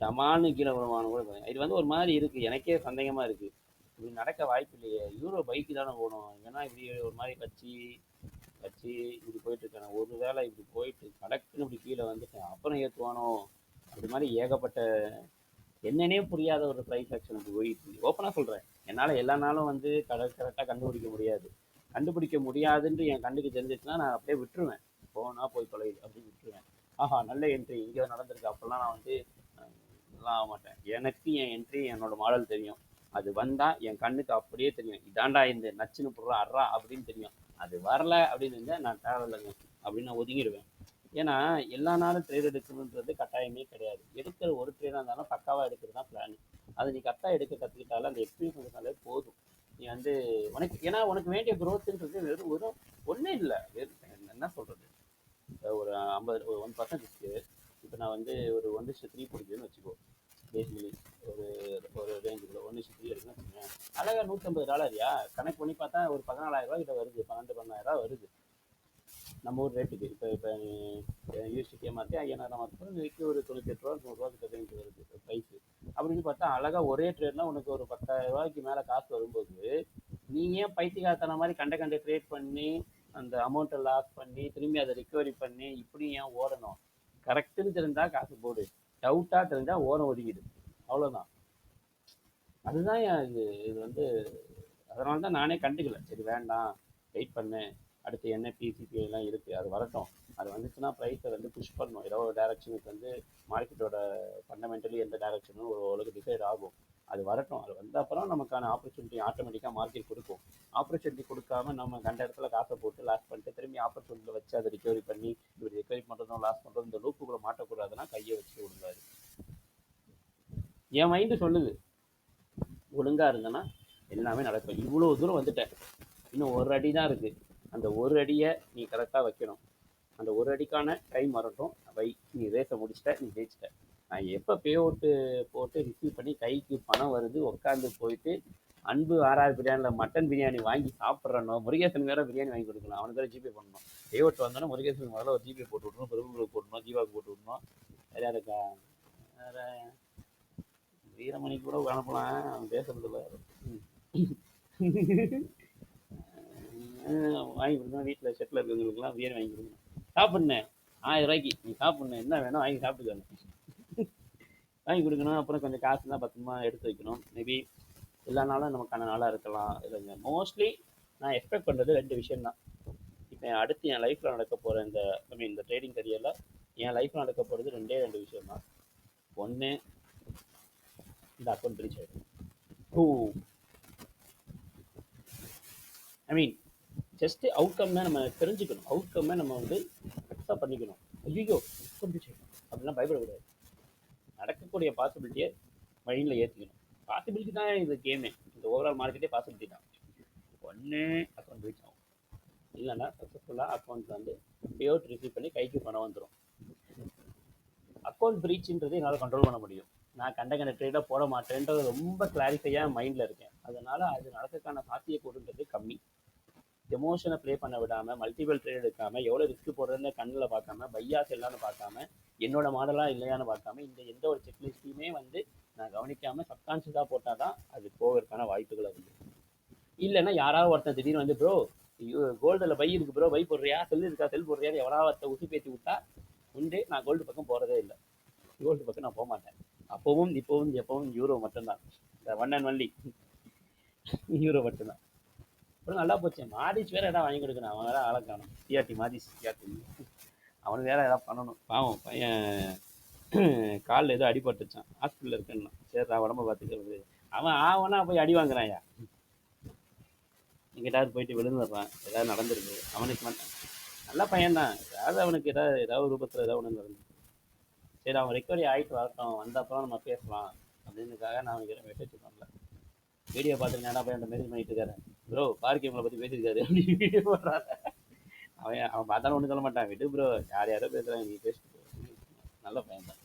[SPEAKER 1] டமான்னு கீழே விழுவானு கூட. இது வந்து ஒரு மாதிரி இருக்குது, எனக்கே சந்தேகமாக இருக்குது. இப்படி நடக்க வாய்ப்பு இல்லையே. யூரோ பைக்கு தானே போகணும், ஏன்னா இப்படி ஒரு மாதிரி வச்சு இப்படி போயிட்டு இருக்கானே. ஒரு வேளை இப்படி போயிட்டு கடக்குன்னு இப்படி கீழே வந்துட்டேன், அப்புறம் ஏற்றுவானோ அப்படி மாதிரி ஏகப்பட்ட என்னன்னே புரியாத ஒரு ப்ரைஸ் ஆக்ஷனுக்கு போயிட்டு. ஓப்பனாக சொல்கிறேன், என்னால் எல்லா நாளும் வந்து கரெக்டாக கண்டுபிடிக்க முடியாது. கண்டுபிடிக்க முடியாதுன்ட்டு என் கண்ணுக்கு தெரிஞ்சிச்சுன்னா நான் அப்படியே விட்டுருவேன். போனால் போய் தொலைது அப்படின்னு விட்டுருவேன். ஆஹா நல்ல என்ட்ரி இங்கே நடந்திருக்கு, அப்போல்லாம் நான் வந்து இதெல்லாம் ஆக மாட்டேன். எனக்கு என் என்ட்ரி என்னோட மாடல் தெரியும். அது வந்தால் என் கண்ணுக்கு அப்படியே தெரியும், இதாண்டா இந்த நச்சுன்னு போடுறா அறா அப்படின்னு தெரியும். அது வரல அப்படின்னு இருந்தால் நான் தேவையில்லைங்க அப்படின்னு நான் ஒதுங்கிடுவேன். ஏன்னா எல்லா நாளும் ட்ரேட் எடுக்கணுன்றது கட்டாயமே கிடையாது. எடுக்கிற ஒரு ட்ரேடாக இருந்தாலும் பக்காவாக எடுக்கிறது தான் பிளான். அது நீ கரெக்டாக எடுக்க கற்றுக்கிட்டாலும் அந்த எக்ஸ்பீரியன்ஸ் இருந்தாலே போதும். நீ வந்து உனக்கு ஏன்னா உனக்கு வேண்டிய க்ரோத்துன்றது வெறும் ஒன்றும் இல்லை. என்ன சொல்கிறது, ஒரு 50 ஒரு 1% இப்போ நான் வந்து ஒரு 1:3 பிடிக்குதுன்னு வச்சுக்கோ. பேசிக்கலி ஒரு ஒரு ரேஞ்சுக்குள்ள 1:3 இருக்குன்னு வச்சுக்கோங்க. அழகாக $150 கணக்கு பண்ணி பார்த்தா ஒரு 14,000 கிட்ட வருது, 12,000-13,000 வருது நம்ம ஊர் ரேட்டுக்கு. இப்போ யூஎஸ்டிக்கே மாற்றி 5,000 மாற்றி இன்னைக்கு ஒரு $98 கிட்ட ரேஞ்சு வருது ப்ரைஸு. அப்படின்னு பார்த்தா அழகாக ஒரே ட்ரேட்னா உனக்கு ஒரு $10,000 மேலே காசு வரும்போது நீ ஏன் பைத்தியக்காரத்தன மாதிரி கண்ட ட்ரேட் பண்ணி அந்த அமௌண்ட்டை லாஸ் பண்ணி திரும்பி அதை ரிக்கவரி பண்ணி இப்படி ஏன் ஓடணும்? கரெக்டுன்னு தெரிஞ்சால் காசு போடு, டவுட்டாக தெரிஞ்சால் ஓரம் ஒதுக்கிடு, அவ்வளோதான். அதுதான் இது இது வந்து அதனால தான் நானே கண்டுக்கல. சரி வேண்டாம், வெயிட் பண்ணு, அடுத்து என்ன பிசிபி எல்லாம் இருக்குது, அது வரட்டும். அது வந்துச்சுன்னா ப்ரைஸை வந்து புஷ் பண்ணணும். ஏதோ ஒரு டைரக்ஷனுக்கு வந்து மார்க்கெட்டோட ஃபண்டமெண்டலி எந்த டைரக்ஷனும் ஒரு ஓரளவுக்கு டிசைட் ஆகும். அது வரட்டும். அது வந்த அப்புறம் நமக்கான ஆப்பர்ச்சுனிட்டி ஆட்டோமேட்டிக்காக மார்க்கெட் கொடுக்கும். ஆப்பர்ச்சுனிட்டி கொடுக்காம நம்ம கண்ட இடத்துல காசை போட்டு லாஸ் பண்ணிட்டு திரும்பி ஆப்பர்ச்சுனிட்டியில் வச்சு அதை ரிகவரி பண்ணி இப்படி ரிகவரி பண்ணுறதும் லாஸ் பண்ணுறதும் இந்த லூப்புக்குள்ளே மாட்டக்கூடாதுன்னா கையை வச்சு விடுங்காது. என் மைண்டு சொல்லுது ஒழுங்காக இருந்தேன்னா எல்லாமே நடக்கும். இவ்வளோ தூரம் வந்துட்டேன், இன்னும் ஒரு அடி தான் இருக்குது. அந்த ஒரு அடியை நீ கரெக்டாக வைக்கணும். அந்த ஒரு அடிக்கான டைம் வரட்டும், வை. நீ ரேஸை முடிச்சிட்ட, நீ ஜெயிச்சிட்ட. நான் எப்போ பே அவுட்டு போட்டு ரிசீவ் பண்ணி கைக்கு பணம் வருது, உட்காந்து போயிட்டு அன்பு ஆர்ஆர் பிரியாணியில் மட்டன் பிரியாணி வாங்கி சாப்பிட்றனோ, முருகேசன் வேறு பிரியாணி வாங்கி கொடுக்கணும், அவனுக்கு வேறு ஜிபே பண்ணணும். பே அவுட் வந்தோன்னா முருகேசனுக்கு முதல்ல ஒரு ஜிபே போட்டு விடணும், பெருங்குழுக்கு போடணும், ஜீவாவுக்கு போட்டு விடணும். வேறு யாருக்கா வேறு வீரமணி கூட அனுப்பலாம், அவன் பேசுறதில்ல. வாங்கி கொடுக்கணும், வீட்டில் செட்டில் இருக்கிறவங்களுக்குலாம் பிரியாணி வாங்கி கொடுக்கணும். சாப்பிட்ணேன், 1000 ரூபாய்க்கு நீ சாப்பிட்ணேன், என்ன வேணும் வாங்கி சாப்பிட்டுக்கணும். வாங்கி கொடுக்கணும். அப்புறம் கொஞ்சம் காசுலாம் பத்திரமா எடுத்து வைக்கணும். மேபி எல்லா நாளும் நமக்கான நாளாக இருக்கலாம் இல்லைங்க. மோஸ்ட்லி நான் எக்ஸ்பெக்ட் பண்ணுறது 2 விஷயம் தான். இப்போ அடுத்து என் லைஃப்பில் நடக்க போகிற இந்த இந்த ட்ரேடிங் கரியரில் என் லைஃப்பில் நடக்க போகிறது 2 விஷயம் தான். ஒன்று, இந்த அக்கௌண்ட் ரீச் ஆகிடும். டூ, ஐ மீன் ஜஸ்ட்டு அவுட்கம்னா நம்ம தெரிஞ்சுக்கணும். அவுட்கம்மை நம்ம வந்து அக்செப்ட் பண்ணிக்கணும். ஐயோ அக்கௌண்ட் ரீச் ஆகிடும் அப்படிலாம் பயப்படக்கூடாது. நடக்கக்கூடிய பாசிபிலிட்டியை மைண்டில் ஏற்றிக்கணும். பாசிபிலிட்டி தான் இது கேமே. இந்த ஓவரால் மார்க்கெட்டே பாசிபிலிட்டி தான். ஒன்று அக்கௌண்ட் ரீச் ஆகும், இல்லைன்னா சக்ஸஸ்ஃபுல்லாக அக்கௌண்ட் வந்து பே அவுட் ரிசீவ் பண்ணி கைக்கு பணம் வந்துடும். அக்கௌண்ட் பிரீச்ன்றது என்னால் கண்ட்ரோல் பண்ண முடியும். நான் கண்ட ட்ரேடாக போட மாட்டேன்றது ரொம்ப கிளாரிஃபையாக மைண்டில் இருக்கேன். அதனால் அது நடக்கிறதுக்கான சாத்தியக்கூறுன்றது கம்மி. எமோஷனை ப்ளே பண்ண விடாமல், மல்டிபிள் ட்ரேட் எடுக்காமல், எவ்வளோ ரிஸ்க் போடுறதுன்னு கண்ணில் பார்க்காம, பையா செல்லான்னு பார்க்காம, என்னோட மாடலாக இல்லையான்னு பார்க்காம, இந்த எந்த ஒரு செக்லிஸ்ட்டையுமே வந்து நான் கவனிக்காமல் சப்கான்ஷியஸாக போட்டால் தான் அது போவதற்கான வாய்ப்புகள் இருக்குது. இல்லைன்னா யாராவது ஒருத்தன் திடீர்னு வந்து ப்ரோ கோல்டில் பை இருக்குது ப்ரோ, பை போடுறியா, செல் இருக்கா, செல் போடுறியா, எவராவது ஒருத்த உசு பேத்தி விட்டா உண்டு. நான் கோல்டு பக்கம் போகிறதே இல்லை. கோல்டு பக்கம் நான் போக மாட்டேன். அப்போவும் இப்போவும் எப்பவும் யூரோ மட்டும்தான். இந்த ஒன் அண்ட் ஒன்லி யூரோ மட்டும்தான். அப்புறம் நல்லா போச்சு. மாடிஸ் வேறு எதாவது வாங்கி கொடுக்கணும். அவன் வேறு ஆளை காணும். சிஆர்டி மாடிஸ் சிஆர்டி அவனுக்கு வேறு எதாவது பண்ணணும். பாவம் பையன் காலில் ஏதோ அடிபட்டுச்சான், ஹாஸ்பிட்டலில் இருக்குன்னா. சரிடா உடம்ப பார்த்துக்கிறது. அவன் ஆவனா போய் அடி வாங்குறான்யா. எங்கிட்டாவது போயிட்டு விழுந்துடுறான், ஏதாவது நடந்துருக்கு அவனுக்கு. நல்ல பையன்தான், ஏதாவது அவனுக்கு ஏதாவது ரூபத்தில் ஏதாவது ஒன்று நடந்து. சரி அவன் ரெக்கவரி ஆகிட்டு வரட்டும், வந்த அப்புறம் நம்ம பேசலாம் அப்படின்னுக்காக நான் அவனுக்கு மெசேஜ் பண்ணல. வீடியோ பார்த்துட்டு என்ன பையன் மெசேஜ் பண்ணிட்டு இருக்காரு, ப்ரோ பார்க்கி உங்களை பற்றி பேசியிருக்காரு அப்படின்னு வீடியோ போடுறாரு. அவன் பார்த்தாலும் ஒன்றும் சொல்ல மாட்டான், விடு ப்ரோ யார் யாரோ பேசுகிறாங்க நீ பேசிட்டு. நல்ல பையன் தான்.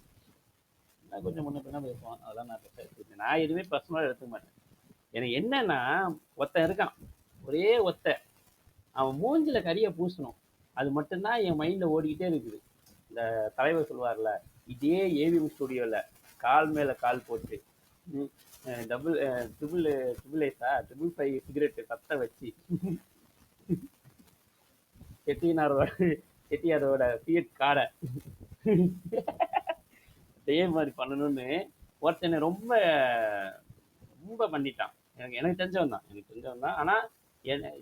[SPEAKER 1] நான் கொஞ்சம் முன்ன பின்னா பேசுவான், அதெல்லாம் நான் பேச நான் எதுவுமே பர்சனலாக எடுத்துக்க மாட்டேன். எனக்கு என்னன்னா, ஒருத்தன் இருக்கான், ஒரே அவன் மூஞ்சில் கறியை பூசணும், அது மட்டும்தான் என் மைண்டில் ஓடிக்கிட்டே இருக்குது. இந்த தலைவர் சொல்லுவார்ல, இதே ஏவிஎம் ஸ்டுடியோவில் கால் மேலே கால் போட்டு ட்ரிபிள் ட்ரிபிள் 5 சிகரெட்டு பற்ற வச்சு செட்டியாரோட ஃபியட் காரை அதே மாதிரி பண்ணணும்னு ஒருத்தனை ரொம்ப ரொம்ப பண்ணிட்டான். எனக்கு தெரிஞ்சவன் தான், ஆனால்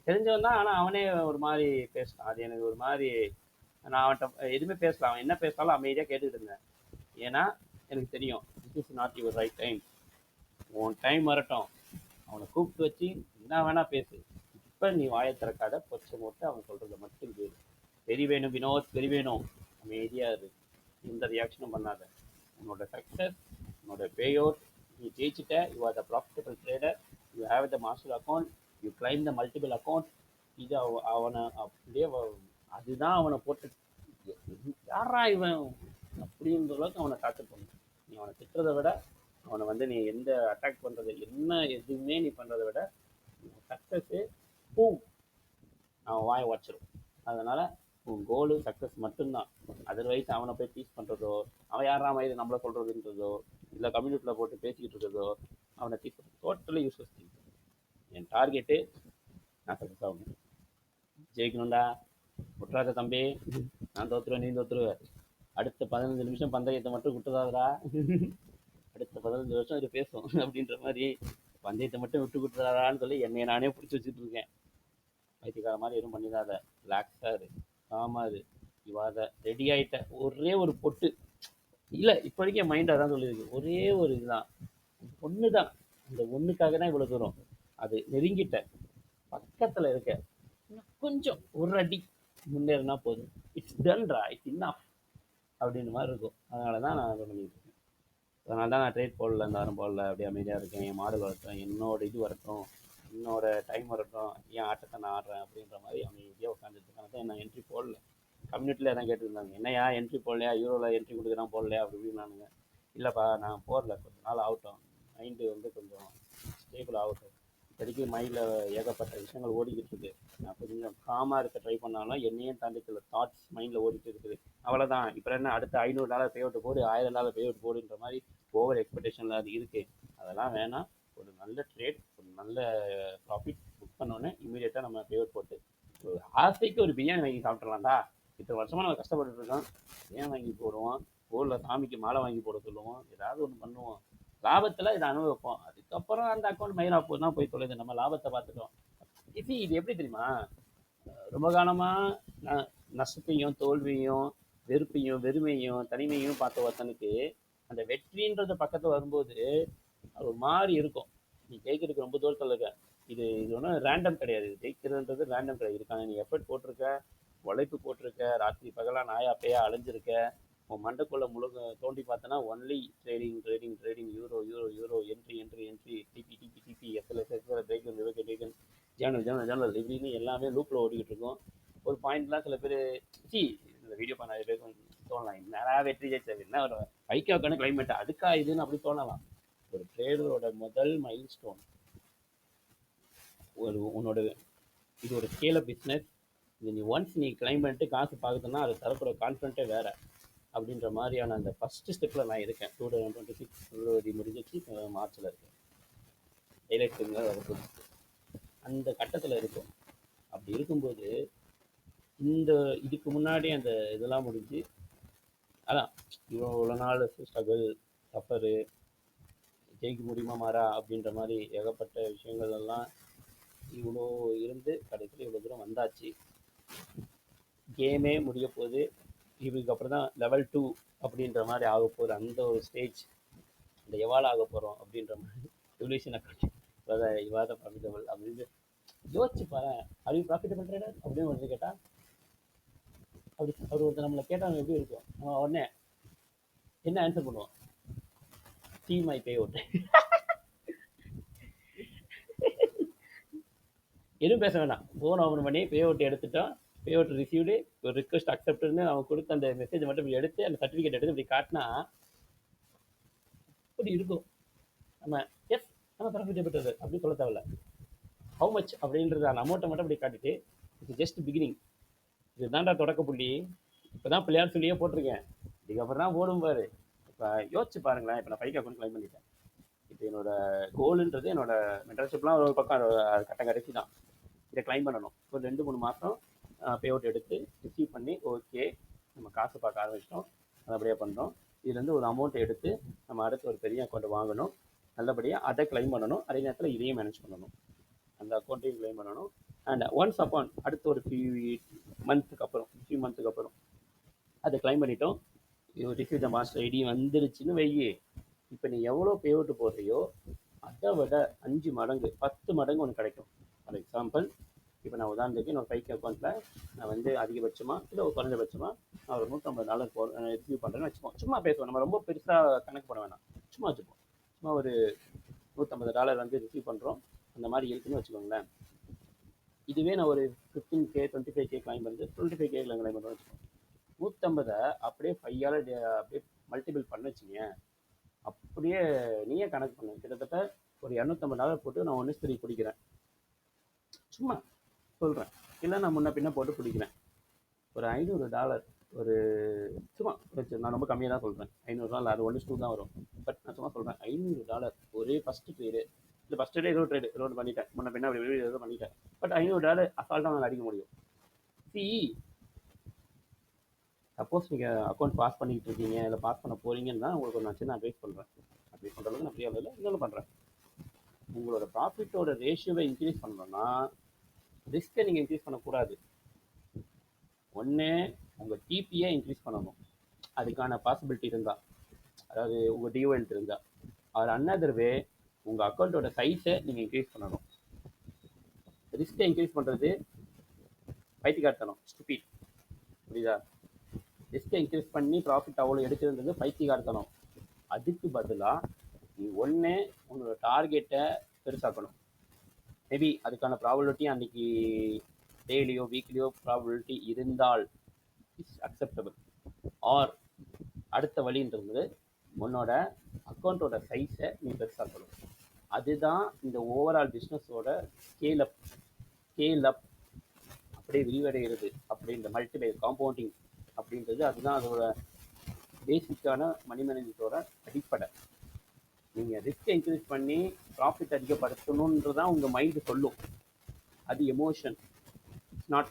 [SPEAKER 1] தெரிஞ்சவன் தான், ஆனால் அவனே ஒரு மாதிரி பேசிட்டான். அது எனக்கு ஒரு மாதிரி, நான் அவன்கிட்ட எதுவுமே பேசலாம், அவன் என்ன பேசினாலும் அமைதியாக கேட்டுக்கிட்டு இருந்தேன். ஏன்னா எனக்கு தெரியும் this is not your right time. உன் டைம் வரட்டும், அவனை கூப்பிட்டு வச்சு என்ன வேணா பேசு. இப்போ நீ வாயை திறக்காத, பொச்சை போட்டு அவன் சொல்கிறத மட்டும் கேளு. வெறி வேணும் வினோத், வெறி வேணும், அமைதியாக இரு, எந்த ரியாக்ஷனும் பண்ணாத. உன்னோட சக்ஸஸ், உன்னோட பே அவுட், நீ ஜெயிச்சிட்ட, you are the profitable trader, you have the master account, you claim the multiple account. இது அவனை அப்படியே அதுதான் அவனை போட்டு யாரா இவன் அப்படின்ற அளவுக்கு அவனை டார்ச்சர் பண்ணு. நீ அவனை திட்டுறதை விட, அவனை வந்து நீ எந்த அட்டாக் பண்ணுறது என்ன எதுவுமே நீ பண்ணுறதை விட, சக்ஸஸ்ஸு பூம் அவன் வாயை உடச்சிடும். அதனால் உன் கோலு சக்ஸஸ் மட்டும்தான். அதர்வைஸ் அவனை போய் டீச் பண்ணுறதோ, அவன் யாரா மாதிரி நம்மளை சொல்கிறதுன்றதோ, இல்லை கம்யூனிட்டியில் போட்டு பேசிக்கிட்டு இருக்கிறதோ, அவனை டீச் பண்ணுறது டோட்டலி யூஸ்லெஸ் திங். என் டார்கெட்டு நான் சக்ஸஸ் ஆகணும், ஜெயிக்கணும்டா. விட்றாத தம்பி, நான் தோற்றுருவேன் நீ தோற்றுருவேன். அடுத்த 15 நிமிஷம் பந்தயத்தை மட்டும் விட்டுறாதடா, அடுத்த 15 வருஷம் இது பேசும் அப்படின்ற மாதிரி பந்தயத்தை மட்டும் விட்டு கொடுத்துறாதான்னு சொல்லி என்னை நானே பிடிச்சி வச்சுட்டு இருக்கேன். பைத்தியக்கார மாதிரி எதுவும் பண்ணிடாத, ரிலாக்ஸாக இரு, காமாக இரு, இவாத ரெடி ஆகிட்ட. ஒரே ஒரு பொட்டு இல்லை, இப்போதைக்கு என் மைண்ட் அதான் சொல்லியிருக்கு, ஒரே ஒரு இதுதான், ஒன்று தான். அந்த ஒன்றுக்காக தான் இவ்வளோ தூரம். அது நெருங்கிட்ட, பக்கத்தில் இருக்க, கொஞ்சம் ஒரு அடி முன்னேறினா போதும், இட்ஸ் டன்ரா, இட்ஸ் இன்னாஃப் அப்படின்ற மாதிரி இருக்கும். அதனால தான் நான் அதை பண்ணிட்டு இருக்கேன். அதனால தான் நான் ட்ரேட் போடல, இந்த வாரம் போடல, அப்படியே அமைதியாக இருக்கேன். என் மாடு வரட்டும், என்னோட இது வரட்டும், என்னோட டைம் வரட்டும், என் ஆட்டத்தை நான் ஆடுறேன் அப்படின்ற மாதிரி அமைதியாக உட்காந்துட்டு தான் நான் என்ட்ரி போடல. கம்யூனிட்டியில் எதாவது கேட்டுருந்தாங்க, என்னையா என்ட்ரி போடலையா, யூரோவில் என்ட்ரி கொடுக்குறான் போடலையா அப்படி இப்படின்னானுங்க. இல்லைப்பா நான் போடல, கொஞ்சம் நாள் ஆகட்டும், மைண்டு வந்து கொஞ்சம் ஸ்டேபிள் ஆகட்டும். இப்போதைக்கு மைண்டில் ஏகப்பட்ட விஷயங்கள் ஓடிக்கிட்டு இருக்குது. நான் கொஞ்சம் காமாக இருக்க ட்ரை பண்ணாலும் என்னையும் தாண்டி சில தாட்ஸ் மைண்டில் ஓடிட்டு இருக்குது. அவ்வளோதான். இப்போ என்ன அடுத்த $500 பே அவுட் போடு, $1000 பே அவுட் போடுன்ற மாதிரி ஓவர் எக்ஸ்பெக்டேஷனில் அது இருக்குது. அதெல்லாம் வேணாம். ஒரு நல்ல ட்ரேட், ஒரு நல்ல ப்ராஃபிட் புக் பண்ணோன்னே இமீடியட்டாக நம்ம பேவர் போட்டு ஒரு ஆசைக்கு ஒரு பிரியாணி வாங்கி சாப்பிட்றலாம்டா. இத்தனை வருஷமாக நம்ம கஷ்டப்பட்டுட்டு இருக்கோம். பிரியாணி வாங்கி போடுவோம், ஊரில் சாமிக்கு மாலை வாங்கி போட சொல்லுவோம், ஏதாவது ஒன்று பண்ணுவோம். லாபத்தில் இதை அனுபவிப்போம். அதுக்கப்புறம் அந்த அக்கௌண்ட் மயிரா போதுனா போய் தொலைது, நம்ம லாபத்தை பார்த்துட்டோம். இது எப்படி தெரியுமா? ரொம்ப காலமாக நஷ்டத்தையும் தோல்வியும் வெறுப்பையும் வெறுமையும் தனிமையும் பார்த்த ஒருத்தனுக்கு அந்த வெற்றின்றது பக்கத்தில் வரும்போது அது ஒரு மாதிரி இருக்கும். நீ ஜெயிக்கிறதுக்கு ரொம்ப தூரத்தில் இருக்க. இது ஒன்றும் ரேண்டம் கிடையாது. இது ஜெயிக்கிறதுன்றது ரேண்டம் கிடையாது. இருக்காங்க, நீ எஃபர்ட் போட்டிருக்க, உழைப்பு போட்டிருக்க, ராத்திரி பகலாக நாயா பேயா அலைஞ்சிருக்க. உன் மண்டைக்குள்ள முழுக்க தோண்டி பார்த்தனா only trading trading trading, euro euro euro, entry entry entry, TP TP TP, SLs SL, breakeven விவேகன் வேகன், ஜேர்னல் ஜேர்னல் ஜேர்னல், இப்படின்னு எல்லாமே லூப்பில் ஓடிக்கிட்டு இருக்கும். ஒரு பாயிண்ட்லாம் சில பேர் இந்த வீடியோ பண்ண நிறைய பேருக்கு தோணலாம், நிறையா வெற்றி ஜெயிச்சது என்ன ஒரு பைக்காக்கான கிளைமேட் அதுக்கா இதுன்னு அப்படி தோணலாம். ஒரு ட்ரேடரோட முதல் மைல் ஸ்டோன் உன்னோட இது ஒரு ஸ்கேல பிஸ்னஸ். இது நீ கிளைம் பண்ணிட்டு காசு பார்க்குதுன்னா அது தரக்கூட கான்ஃபிடென்ட்டே வேறு அப்படின்ற மாதிரியான அந்த ஃபஸ்ட்டு ஸ்டெப்பில் நான் இருக்கேன். 2026 பிப்ரவரி முடிஞ்சிச்சு, மார்ச்சில் இருக்கேன். எலெக்ஷன் அந்த கட்டத்தில் இருக்கும். அப்படி இருக்கும்போது இதுக்கு முன்னாடி அந்த இதெல்லாம் முடிஞ்சு அதான் இவ்வளோ நாள் ஸ்ட்ரகிள் சஃபரு ஜெயிக்க முடியுமா மாறா அப்படின்ற மாதிரி ஏகப்பட்ட விஷயங்கள் எல்லாம் இவ்வளோ இருந்து கடைசியில் இவ்வளோ தூரம் வந்தாச்சு. கேமே முடிய போகுது. இதுக்கப்புறம் தான் லெவல் 2 அப்படின்ற மாதிரி ஆக போகிற அந்த ஒரு ஸ்டேஜ், இந்த எவால் ஆக போகிறோம் அப்படின்ற மாதிரி சொல்யூஷன் அக்கௌண்ட் இவாத ப்ராஃபிட்டபிள் அப்படின்னு யோசிச்சு பாரு. அது ப்ராஃபிட்டபிள் ட்ரேடர் அப்படின்னு வந்து கேட்டால் அப்படி அவர் ஒருத்தர் நம்மளை கேட்டால் எப்படி இருக்கும்? நம்ம உடனே என்ன ஆன்சர் பண்ணுவோம்? See my pay out. எதுவும் பேச வேணாம், ஃபோன் ஓப்பன் பண்ணி பே அவுட் எடுத்துட்டோம், பே அவுட் ரிசீவ்டு, ஒரு ரிக்வஸ்ட் அக்செப்ட்னு அவங்க கொடுத்த அந்த மெசேஜ் மட்டும் இப்படி எடுத்து அந்த சர்டிஃபிகேட் எடுத்து இப்படி காட்டினா இப்படி இருக்கும். நம்ம எஸ் நம்ம ப்ராஃபிட்டபிள் அப்படின்னு சொல்ல தேவையில்ல. ஹவு மச் அப்படின்றது அந்த அமௌண்ட்டை மட்டும் அப்படி காட்டிட்டு இது ஜஸ்ட் பிகினிங், இதுதான்டா தொடக்க புள்ளி, இப்போ தான் பிள்ளையார் சொல்லியே போட்டிருக்கேன், இதுக்கப்புறம் தான் போடும் பாரு. இப்போ யோசிச்சு பாருங்களேன். இப்போ நான் 5K அக்கௌண்ட் கிளைம் பண்ணிட்டேன். இப்போ என்னோட கோலுன்றது என்னோட மென்டர்ஷிப்லாம் ஒரு பக்கம் கட்ட கடைசி தான். இதை கிளைம் பண்ணணும். ஒரு 2-3 மாதம் பே அவுட் எடுத்து ரிசீவ் பண்ணி ஓகே நம்ம காசு பார்க்க ஆரம்பிச்சிட்டோம், நல்லபடியாக பண்ணுறோம். இதுலேருந்து ஒரு அமௌண்ட் எடுத்து நம்ம அடுத்து ஒரு பெரிய அக்கௌண்ட் வாங்கணும், நல்லபடியாக அதை கிளைம் பண்ணணும். அதே நேரத்தில் இதையும் மேனேஜ் பண்ணணும், அந்த அக்கௌண்ட்டையும் கிளைம் பண்ணணும். அண்ட் ஒன்ஸ் அக்கௌண்ட் அடுத்த ஒரு ஃபியூ மந்த்துக்கு அப்புறம் அதை கிளைம் பண்ணிட்டோம். ரிசீவ் த மாஸ்டர் ஐடி வந்துருச்சுன்னு வையே. இப்போ நீ எவ்வளோ பே அவுட் போடுறியோ அதை விட 5 மடங்கு 10 மடங்கு ஒன்று கிடைக்கும். ஃபார் எக்ஸாம்பிள், இப்போ நான் உதாரணத்துக்கு என்னோட 5K அக்கௌண்ட்டில் நான் வந்து அதிகபட்சமாக இல்லை ஒரு குறைஞ்சபட்சமாக நான் ஒரு $150 ரிசீவ் பண்ணுறேன்னு வச்சுப்போம். சும்மா பேசுவோம், நம்ம ரொம்ப பெருசாக கணக்கு பண்ண வேணாம், சும்மா வச்சுப்போம். சும்மா ஒரு $150 வந்து ரிசீவ் பண்ணுறோம், அந்த மாதிரி இருக்குன்னு வச்சுக்கோங்களேன். இதுவே நான் ஒரு 15K 25K கிளைம் பண்ணிட்டு 25K கிளைம் பண்ணுறோம்னு வச்சுக்கோங்க. 150 அப்படியே 5ஆல் அப்படியே மல்டிபிள் பண்ண வச்சுங்க. அப்படியே நீயே கணக்கு பண்ணு, கிட்டத்தட்ட ஒரு $250 போட்டு நான் 1:3 பிடிக்கிறேன். சும்மா சொல்கிறேன், இல்லை நான் முன்ன பின்ன போட்டு பிடிக்கிறேன். ஒரு $500 ஒரு சும்மா நான் ரொம்ப கம்மியாக தான் சொல்கிறேன். $500 அது 1:2 தான் வரும். பட் நான் சும்மா சொல்கிறேன், $500 ஒரே ஃபஸ்ட்டு ட்ரேடு. இல்லை ஃபஸ்ட்டு டே ட்ரேடு பண்ணிட்டேன், முன்ன பின்ன அப்படி ஏதோ பண்ணிட்டேன். பட் $500 அசால்ட்டாக நான் அடிக்க முடியும். சப்போஸ் நீங்கள் அக்கௌண்ட் பாஸ் பண்ணிக்கிட்டு இருக்கீங்க, இல்லை பாஸ் பண்ண போகிறீங்கன்னா உங்களுக்கு நான் சின்ன அட்வைஸ் பண்ணுறேன். அட்வைஸ் பண்ணுறதுக்கு நான் ஃப்ரீயாக இல்லை, இன்னொன்று பண்ணுறேன். உங்களோட ப்ராஃபிட்டோட ரேஷியோவை இன்க்ரீஸ் பண்ணணும்னா ரிஸ்க்கை நீங்கள் இன்க்ரீஸ் பண்ணக்கூடாது. ஒன்று உங்கள் டிபியை இன்க்ரீஸ் பண்ணணும், அதுக்கான பாசிபிலிட்டி இருந்தால், அதாவது உங்கள் டிஓஎன்ட் இருந்தால். ஆர் அன்னதர் வே, உங்கள் அக்கௌண்ட்டோட சைஸை நீங்கள் இன்க்ரீஸ் பண்ணணும். ரிஸ்க்கை இன்க்ரீஸ் பண்ணுறது பைத்தியக்காரத்தனம், ஸ்டூபிட். புரியுதா? ரிஸ்க்கை இன்க்ரீஸ் பண்ணி ப்ராஃபிட் அவ்வளோ எடுக்கிறது பைத்தியக்காரத்தனம். அதுக்கு பதிலாக நீ ஒன்று உன்னோட டார்கெட்டை பெருசாக்கணும். மேபி அதுக்கான ப்ராபபிலிட்டி அன்றைக்கி டெய்லியோ வீக்லியோ ப்ராபபிலிட்டி இருந்தால் இட்ஸ் அக்செப்டபிள். ஆர் அடுத்த வழின்றது உன்னோட அக்கௌண்ட்டோட சைஸை நீ பெருசாக்கணும். அதுதான் இந்த ஓவரால் பிஸ்னஸோட ஸ்கேல் அப் அப்படியே விரிவடைகிறது. அப்படி இந்த மல்டிபை காம்பவுண்டிங் அப்படின்றது அதுதான் அதோட பேசிக்கான மணி மேனேஜ்மெண்ட்டோட அடிப்படை. நீங்கள் ரிஸ்க் இன்க்ரீஸ் பண்ணி ப்ராஃபிட் அதிகப்படுத்தணுன்றது தான் உங்கள் மைண்டு சொல்லும். அது emotion, it's not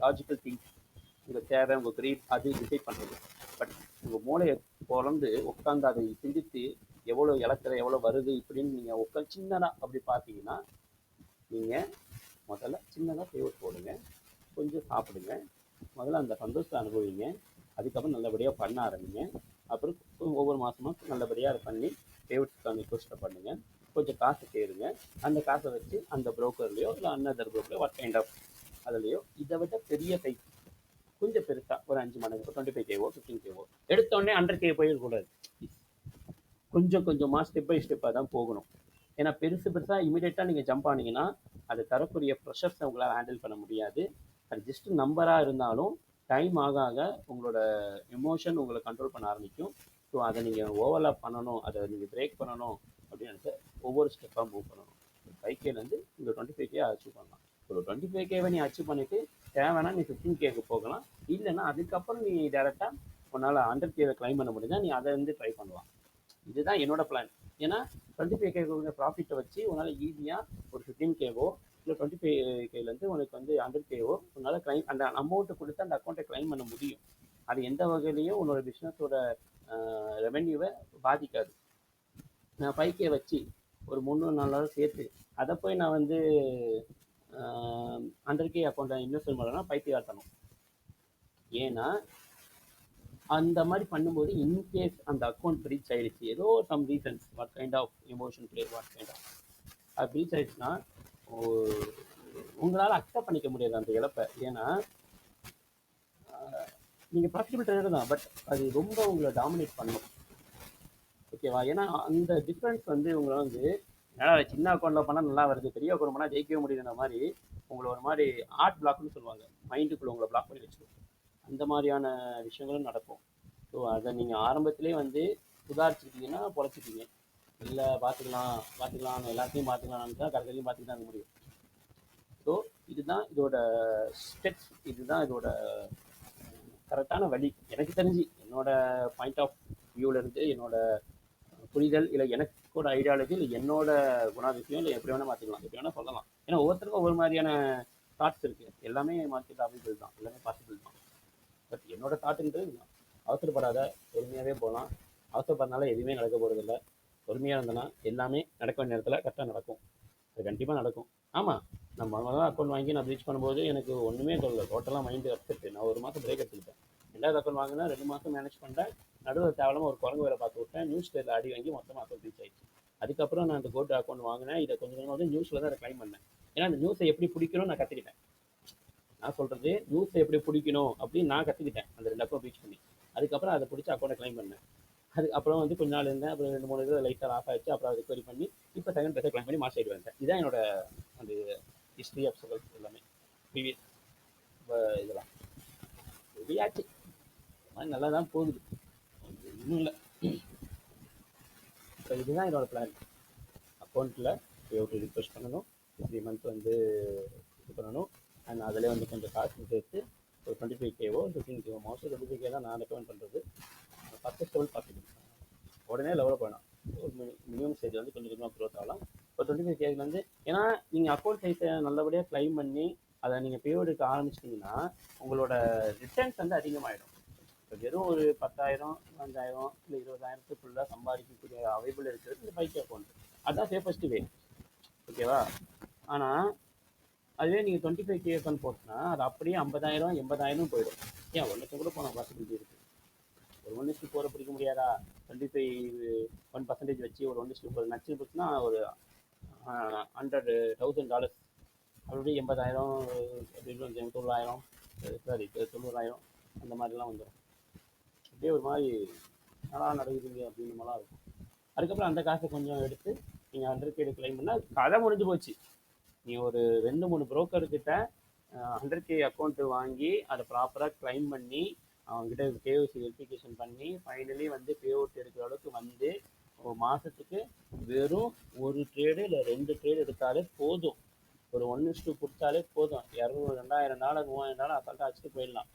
[SPEAKER 1] logical things. உங்கள் தேவை, உங்கள் கிரீட் அது டிசைட் பண்ணுறது. பட் உங்கள் மூளையை பிறந்து உட்காந்து அதை சிந்தித்து எவ்வளோ இழக்கிற எவ்வளோ வருது இப்படின்னு நீங்கள் உட்காந்து சின்னதாக அப்படி பார்த்தீங்கன்னா, நீங்கள் முதல்ல சின்னதாக பேவர் போடுங்க, கொஞ்சம் சாப்பிடுங்க, முதல்ல அந்த சந்தோஷத்தை அனுபவிங்க, அதுக்கப்புறம் நல்லபடியாக பண்ண ஆரம்பிங்க. அப்புறம் ஒவ்வொரு மாதமும் நல்லபடியாக அதை பண்ணி பேவர்ஸ்க்கான ரிக்வஸ்ட்டை பண்ணுங்கள். கொஞ்சம் காசு தேடுங்க, அந்த காசை வச்சு அந்த ப்ரோக்கர்லையோ இல்லை அன்னதர் ப்ரோக்கர்லையோ வாட் கைண்ட் ஆஃப் அதுலையோ இதை விட பெரிய சைஸ் கொஞ்சம் பெருசாக ஒரு 5 மடங்கு 25K 15K எடுத்தோடனே 100K போயிடக்கூடாது. கொஞ்சம் கொஞ்சமாக ஸ்டெப் பை ஸ்டெப்பாக தான் போகணும். ஏன்னா பெருசாக இமீடியட்டாக நீங்கள் ஜம்ப் ஆனீங்கன்னா அது தரக்கூடிய ப்ரெஷர்ஸை உங்களால் ஹேண்டில் பண்ண முடியாது. அது ஜஸ்ட் நம்பராக இருந்தாலும் டைம் ஆக ஆக உங்களோட எமோஷன் உங்களை கண்ட்ரோல் பண்ண ஆரம்பிக்கும். ஸோ அதை நீங்கள் ஓவர்லாப் பண்ணணும், அதை நீங்கள் பிரேக் பண்ணணும் அப்படின்னு நினச்சா ஒவ்வொரு ஸ்டெப்பாக மூவ் பண்ணணும். 5Kலேருந்து இந்த 25K அச்சீவ் பண்ணலாம். ஒரு 25K நீ அச்சீவ் பண்ணிவிட்டு தேவைன்னா நீ 15Kக்கு போகலாம். இல்லைன்னா அதுக்கப்புறம் நீ டேரெக்டாக உன்னால் 100K கிளைம் பண்ண முடிஞ்சால் நீ அதை வந்து ட்ரை பண்ணலாம். இதுதான் என்னோட பிளான். ஏன்னா 25K ப்ராஃபிட்டை வச்சு உன்னால் ஈஸியாக ஒரு 15K இல்லை 25Kலேருந்து உனக்கு வந்து 100K உன்னால் கிளைம் அந்த அமௌண்ட்டை கொடுத்து அந்த அக்கௌண்ட்டை கிளைம் பண்ண முடியும். அது எந்த வகையிலையும் உன்னோட பிஸ்னஸோட ரெவென்யூவை பாதிக்காது. நான் 5K வச்சு ஒரு 300-400 சேர்த்து அதை போய் நான் வந்து 100K அக்கௌண்ட்டை இன்வெஸ்ட்மெண்ட் பண்ணேன்னா 5K ஆட்டணும். ஏன்னா அந்த மாதிரி பண்ணும்போது இன்கேஸ் அந்த அக்கௌண்ட் ப்ரீச் ஆகிடுச்சு, ஏதோ some reasons, what kind of emotion play, what kind of அது ப்ரீச் ஆகிடுச்சுன்னா உங்களால் அக்செப்ட் பண்ணிக்க முடியாது அந்த இழப்பை. ஏன்னா நீங்கள் ப்ராஃபிட்டபிள் ட்ரேடர் தான், பட் அது ரொம்ப உங்களை டாமினேட் பண்ணணும். ஓகேவா? ஏன்னா அந்த டிஃப்ரென்ஸ் வந்து உங்களை வந்து சின்ன அக்கௌண்ட்டில் பண்ணால் நல்லா வருது, பெரிய அக்கௌண்ட் பண்ணால் ஜெயிக்கவே முடியுதுன்ற மாதிரி உங்களை ஒரு மாதிரி ஆர்ட் பிளாக்னு சொல்லுவாங்க, மைண்டுக்குள்ளே உங்களை பிளாக் பண்ணி வச்சுருவோம். அந்த மாதிரியான விஷயங்களும் நடக்கும். ஸோ அதை நீங்கள் ஆரம்பத்திலே வந்து சுதாரிச்சுக்கிட்டீங்கன்னா பொழைச்சிக்கிங்க. இல்லை பார்த்துக்கலாம் எல்லாத்தையும் பார்த்துக்கலாம்னு தான் கடைசிலையும் பார்த்துக்கிட்டு தான் முடியும். ஸோ இதுதான் இதோட ஸ்டெப்ஸ், இதுதான் இதோட கரெக்டான வழி. எனக்கு தெரிஞ்சு என்னோட பாயிண்ட் ஆஃப் வியூவிலேருந்து என்னோட புரிதல், இல்லை எனக்கோட ஐடியாலஜி, இல்லை என்னோட குணாதிசயம், இல்லை எப்படி வேணால் மாற்றிக்கலாம், எப்படி வேணால் சொல்லலாம். ஏன்னா ஒவ்வொருத்தருக்கும் ஒவ்வொரு மாதிரியான தாட்ஸ் இருக்குது. எல்லாமே மார்க்கெட் அவைலபிள் தான், எல்லாமே பாசிபிள் தான். பட் என்னோட தாட்டுன்றது இதுதான். அவசரப்படாத, பொறுமையாகவே போகலாம். அவசரப்படுறதுனால எதுவுமே நடக்க போகிறதில்ல. பொறுமையாக இருந்தேன்னா எல்லாமே நடக்க வேண்டிய நேரத்தில் கரெக்டாக நடக்கும். அது கண்டிப்பாக நடக்கும். ஆமாம், நான் முதல்ல அக்கௌண்ட் வாங்கி நான் ப்ரீச் பண்ணும்போது எனக்கு ஒன்றுமே சொல்லலை, டோட்டலாக மைண்டு அப்செட். நான் 1 மாதம் பிரேக் எடுத்துக்கிட்டேன். 2வது அக்கௌண்ட் வாங்கினா 2 மாதம் மேனேஜ் பண்ணிட்டேன். நடுவில் தேவையில்லாமல் ஒரு குரங்கு வேலை பார்த்து விட்டேன். நியூஸ் பேப்பரில் அடி வாங்கி மொத்தமாக அக்கௌண்ட் ரீச் ஆகிடுச்சு. அதுக்கப்புறம் நான் அந்த கோல்டு அக்கௌண்ட் வாங்கினேன். இதை கொஞ்சம் கொஞ்சம் வந்து நியூஸில் தான் அதை கிளைம் பண்ணேன். ஏன்னா அந்த நியூஸை எப்படி பிடிக்கணும்னு நான் கற்றுக்கிட்டேன். நான் சொல்கிறது நியூஸை எப்படி பிடிக்கணும் அப்படின்னு நான் கற்றுக்கிட்டேன் அந்த 2 அக்கௌண்ட் ரீச் பண்ணி. அதுக்கப்புறம் அதை பிடிச்சி அக்கௌண்ட்டை கிளைம் பண்ணேன். அதுக்கப்புறம் வந்து கொஞ்ச நாள் இருந்தேன். அப்புறம் 2-3 இது லைட்டாக ஆஃப் ஆகிடுச்சு. அப்புறம் ரெக்கவரி பண்ணி இப்போ செகண்ட் ப்ரைஸை கிளைம் பண்ணி மாஸ்டர் ஆகிட்டு வந்தேன். இதுதான் என்னோட அந்த ஹிஸ்ட்ரி ஆஃப் சர்க்கிள்ஸ் எல்லாமே ப்ரீவியஸ் இதெல்லாம் ரெடியாச்சு. மாதிரி நல்லா தான் போகுது, இன்னும் இல்லை. இப்போ இதுதான் என்னோடய பிளான். அக்கௌண்ட்டில் எப்படி ரிக்வெஸ்ட் பண்ணணும், 3 மந்த் வந்து இது பண்ணணும். அண்ட் அதிலே வந்து கொஞ்சம் காசு சேர்த்து ஒரு 25K 15K மோஸ்ட்லி 25K தான் நான் ரெக்கமெண்ட் பண்ணுறது. ஃபஸ்ட்டு ஸ்டெபிள் பாசிபிள், உடனே லெவலப் பண்ணலாம். ஒரு மினிமம் ஸ்டேஜ் வந்து கொஞ்சம் கொஞ்சமாக க்ரோத் ஆகலாம். இப்போ 25K வந்து ஏன்னா நீங்கள் அக்கௌண்ட் சைஸை நல்லபடியாக கிளைம் பண்ணி அதை நீங்கள் பேவ் எடுக்க ஆரம்பிச்சிட்டிங்கன்னா உங்களோட ரிட்டர்ன்ஸ் வந்து அதிகமாகிடும். இப்போ வெறும் ஒரு 10,000 5,000 இல்லை 20,000க்குள்ளே சம்பாதிக்கக்கூடிய அவைபிள் இருக்கிறது இந்த 5K அக்கௌண்ட். அதுதான் சேஃபஸ்ட் வே. ஓகேவா? ஆனால் அதுவே நீங்கள் 25K அக்கௌண்ட் போட்டுனா அது அப்படியே 50,000 80,000 போயிடும். ஏன் 1 லட்சம் கூட போன பாசிபிலிட்டி இருக்குது. ஒரு 1:4 பிடிக்க முடியாதா? 1% வச்சு ஒரு 1:4 நச்சு போச்சுன்னா ஒரு $100,000 அப்படி 80,000 90,000 சாரி 90,000 அந்த மாதிரிலாம் வந்துடும். அப்படியே ஒரு மாதிரி நல்லா நடக்குதுங்க அப்படின்ற மாதிரிலாம் இருக்கும். அதுக்கப்புறம் அந்த காசை கொஞ்சம் எடுத்து நீங்கள் 100K கிளைம் பண்ணால் கதை முடிஞ்சு போச்சு. நீங்கள் ஒரு 2-3 புரோக்கர்கிட்ட 100K அக்கௌண்ட்டு வாங்கி அதை ப்ராப்பராக கிளைம் பண்ணி அவங்ககிட்ட கேஒய்சி வெரிஃபிகேஷன் பண்ணி ஃபைனலி வந்து பே அவுட் எடுக்கிற அளவுக்கு வந்து ஒரு மாதத்துக்கு வெறும் ஒரு ட்ரேடு இல்லை 2 ட்ரேடு எடுத்தாலே போதும். ஒரு 1:2 கொடுத்தாலே போதும். $200, $2,000, $3,000 அசால்ட்டாக வச்சுட்டு போயிடலாம்.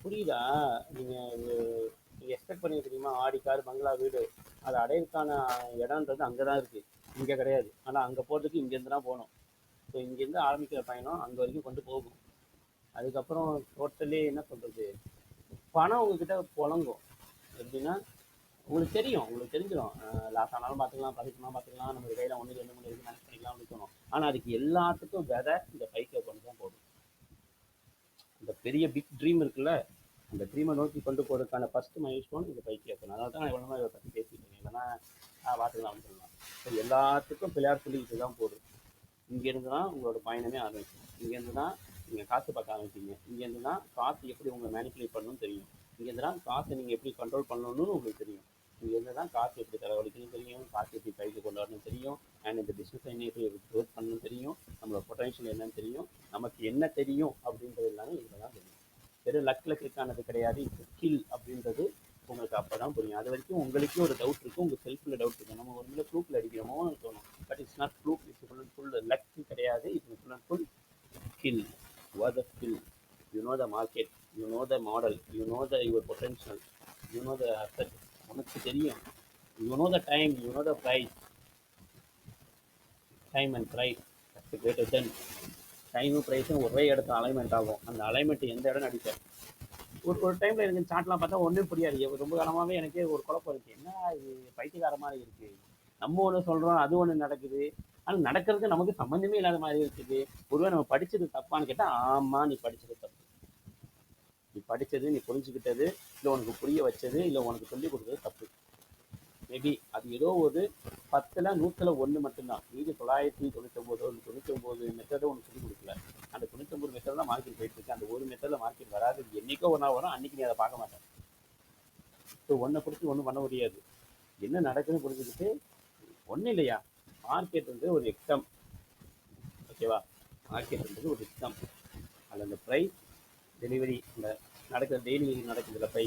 [SPEAKER 1] புரியுதா? நீங்கள் நீங்கள் எக்ஸ்பெக்ட் பண்ணி தெரியுமா, ஆடி கார் பங்களா வீடு அதை அடையிறதுக்கான இடம்ன்றது அங்கே தான் இருக்குது, இங்கே கிடையாது. ஆனால் அங்கே போகிறதுக்கு இங்கேருந்து தான் போகணும். ஸோ இங்கேருந்து ஆரம்பிக்கிற பயணம் அங்கே வரைக்கும் கொண்டு போகும். அதுக்கப்புறம் டோட்டலி என்ன சொல்கிறது, பணம் உங்ககிட்ட புழங்கும். எப்படின்னா உங்களுக்கு தெரியும், உங்களுக்கு தெரிஞ்சிடும், லாஸ் ஆனாலும் பார்த்துக்கலாம், ப்ராஃபிட்னாலும் பார்த்துக்கலாம், நம்ம கையில் 1 2 3 இருக்கு மேனேஜ் பண்ணிக்கலாம் அப்படின்னு. ஆனால் அதுக்கு எல்லாத்துக்கும் விதை இந்த பைக்கை கொண்டு தான் போடும். இந்த பெரிய பிக் ட்ரீம் இருக்குல்ல, அந்த ட்ரீமை நோக்கி கொண்டு போகிறதுக்கான ஃபஸ்ட்டு மைல் ஸ்டோன் இந்த பைக்கை இருக்கணும். அதனால தான் நான் இவ்வளோ இதை பற்றி பேசிட்டு இருக்கேன். இல்லைன்னா பார்த்துக்கலாம் அப்படின்னு சொல்லலாம். ஸோ எல்லாத்துக்கும் பிள்ளையார் சொல்லிக்கிட்டு தான் போகுது. இங்கேருந்து தான் உங்களோட பயணமே ஆரம்பிக்கும். இங்கேருந்து தான் நீங்கள் காசு பார்க்க ஆரம்பிப்பீங்க. இங்கேருந்து தான் காசு எப்படி உங்களை மேனிப்புலேட் பண்ணணும்னு தெரியும். இங்கேருந்து தான் காசை நீங்கள் எப்படி கண்ட்ரோல் பண்ணணும்னு உங்களுக்கு தெரியும். இங்கேருந்து தான் காசு எப்படி செலவழிக்கணும்னு தெரியும், காசு எப்படி கைக்கு கொண்டாடணும்னு தெரியும், அண்ட் இந்த பிஸ்னஸ் என்ன எப்படி க்ரோத் பண்ணணும்னு தெரியும், நம்மளோட பொட்டன்ஷியல் என்னன்னு தெரியும், நமக்கு என்ன தெரியும் அப்படின்றது எல்லாமே இதில் தான் தெரியும். வெறும் லக்கில் கிளிக் ஆனது கிடையாது, இது ஸ்கில் அப்படின்றது உங்களுக்கு அப்போ தான் புரியும். அது வரைக்கும் உங்களுக்கே ஒரு டவுட் இருக்கும், உங்கள் செல்ஃபில் டவுட் இருக்கும். நம்ம ஒரு முறை ப்ளூக்கில் அடிக்கிறோமோன்னு தோணும். But it's not fluke, it's full and full luck கிடையாது. It's full and full skill. What the skill? You know the market, you know the model, you know the your potential, you know the asset. உனக்கு தெரியும். You know the time, you know the price. Time and price greater then. டைமும் ப்ரைஸும் ஒரே இடத்துல alignment ஆகும். அந்த alignment எந்த இடம் நடிப்பார். ஒரு டைமில் எனக்கு சார்ட்லாம் பார்த்தா ஒன்றும் புரியாது. ரொம்ப காலமாகவே எனக்கே ஒரு குழப்பம் இருக்குது. என்ன இது பைத்தியக்கார மாதிரி இருக்குது, நம்ம ஒன்று சொல்கிறோம் அது ஒன்று நடக்குது, ஆனால் நடக்கிறதுக்கு நமக்கு சம்மந்தமே இல்லாத மாதிரி இருக்குது. ஒருவேளை நம்ம படித்தது தப்பான்னு கேட்டால் ஆமாம், நீ படித்தது தப்பு. நீ படித்தது, நீ புரிஞ்சுக்கிட்டது, இல்லை உனக்கு புரிய வச்சது, இல்லை உனக்கு சொல்லிக் கொடுத்தது தப்பு. மேபி அது ஏதோ ஒரு 10ல் 100ல் 1 மட்டும்தான். மீதி 999 மெத்தடை உனக்கு சொல்லிக் கொடுக்கல. அந்த 99 மெத்தட் தான் மார்க்கெட் போயிட்டு இருக்கு. அந்த ஒரு மெத்தடில் மார்க்கெட் வராது. என்னைக்கோ ஒன்றா வரும், அன்னைக்கு நீ அதை பார்க்க மாட்டேன். ஸோ ஒன்றை பிடிச்சி ஒன்றும் பண்ண முடியாது. என்ன நடக்குதுன்னு புரிஞ்சுக்கிட்டு ஒன்றும் இல்லையா, மார்க்கெட்ன்றது ஒரு எக்ஸாம். ஓகேவா? மார்க்கெட்ன்றது ஒரு எக்ஸாம். அதில் அந்த ப்ரைஸ் டெலிவரி, இந்த நடக்கிற டெய்லி நடக்குதுல்ல, பை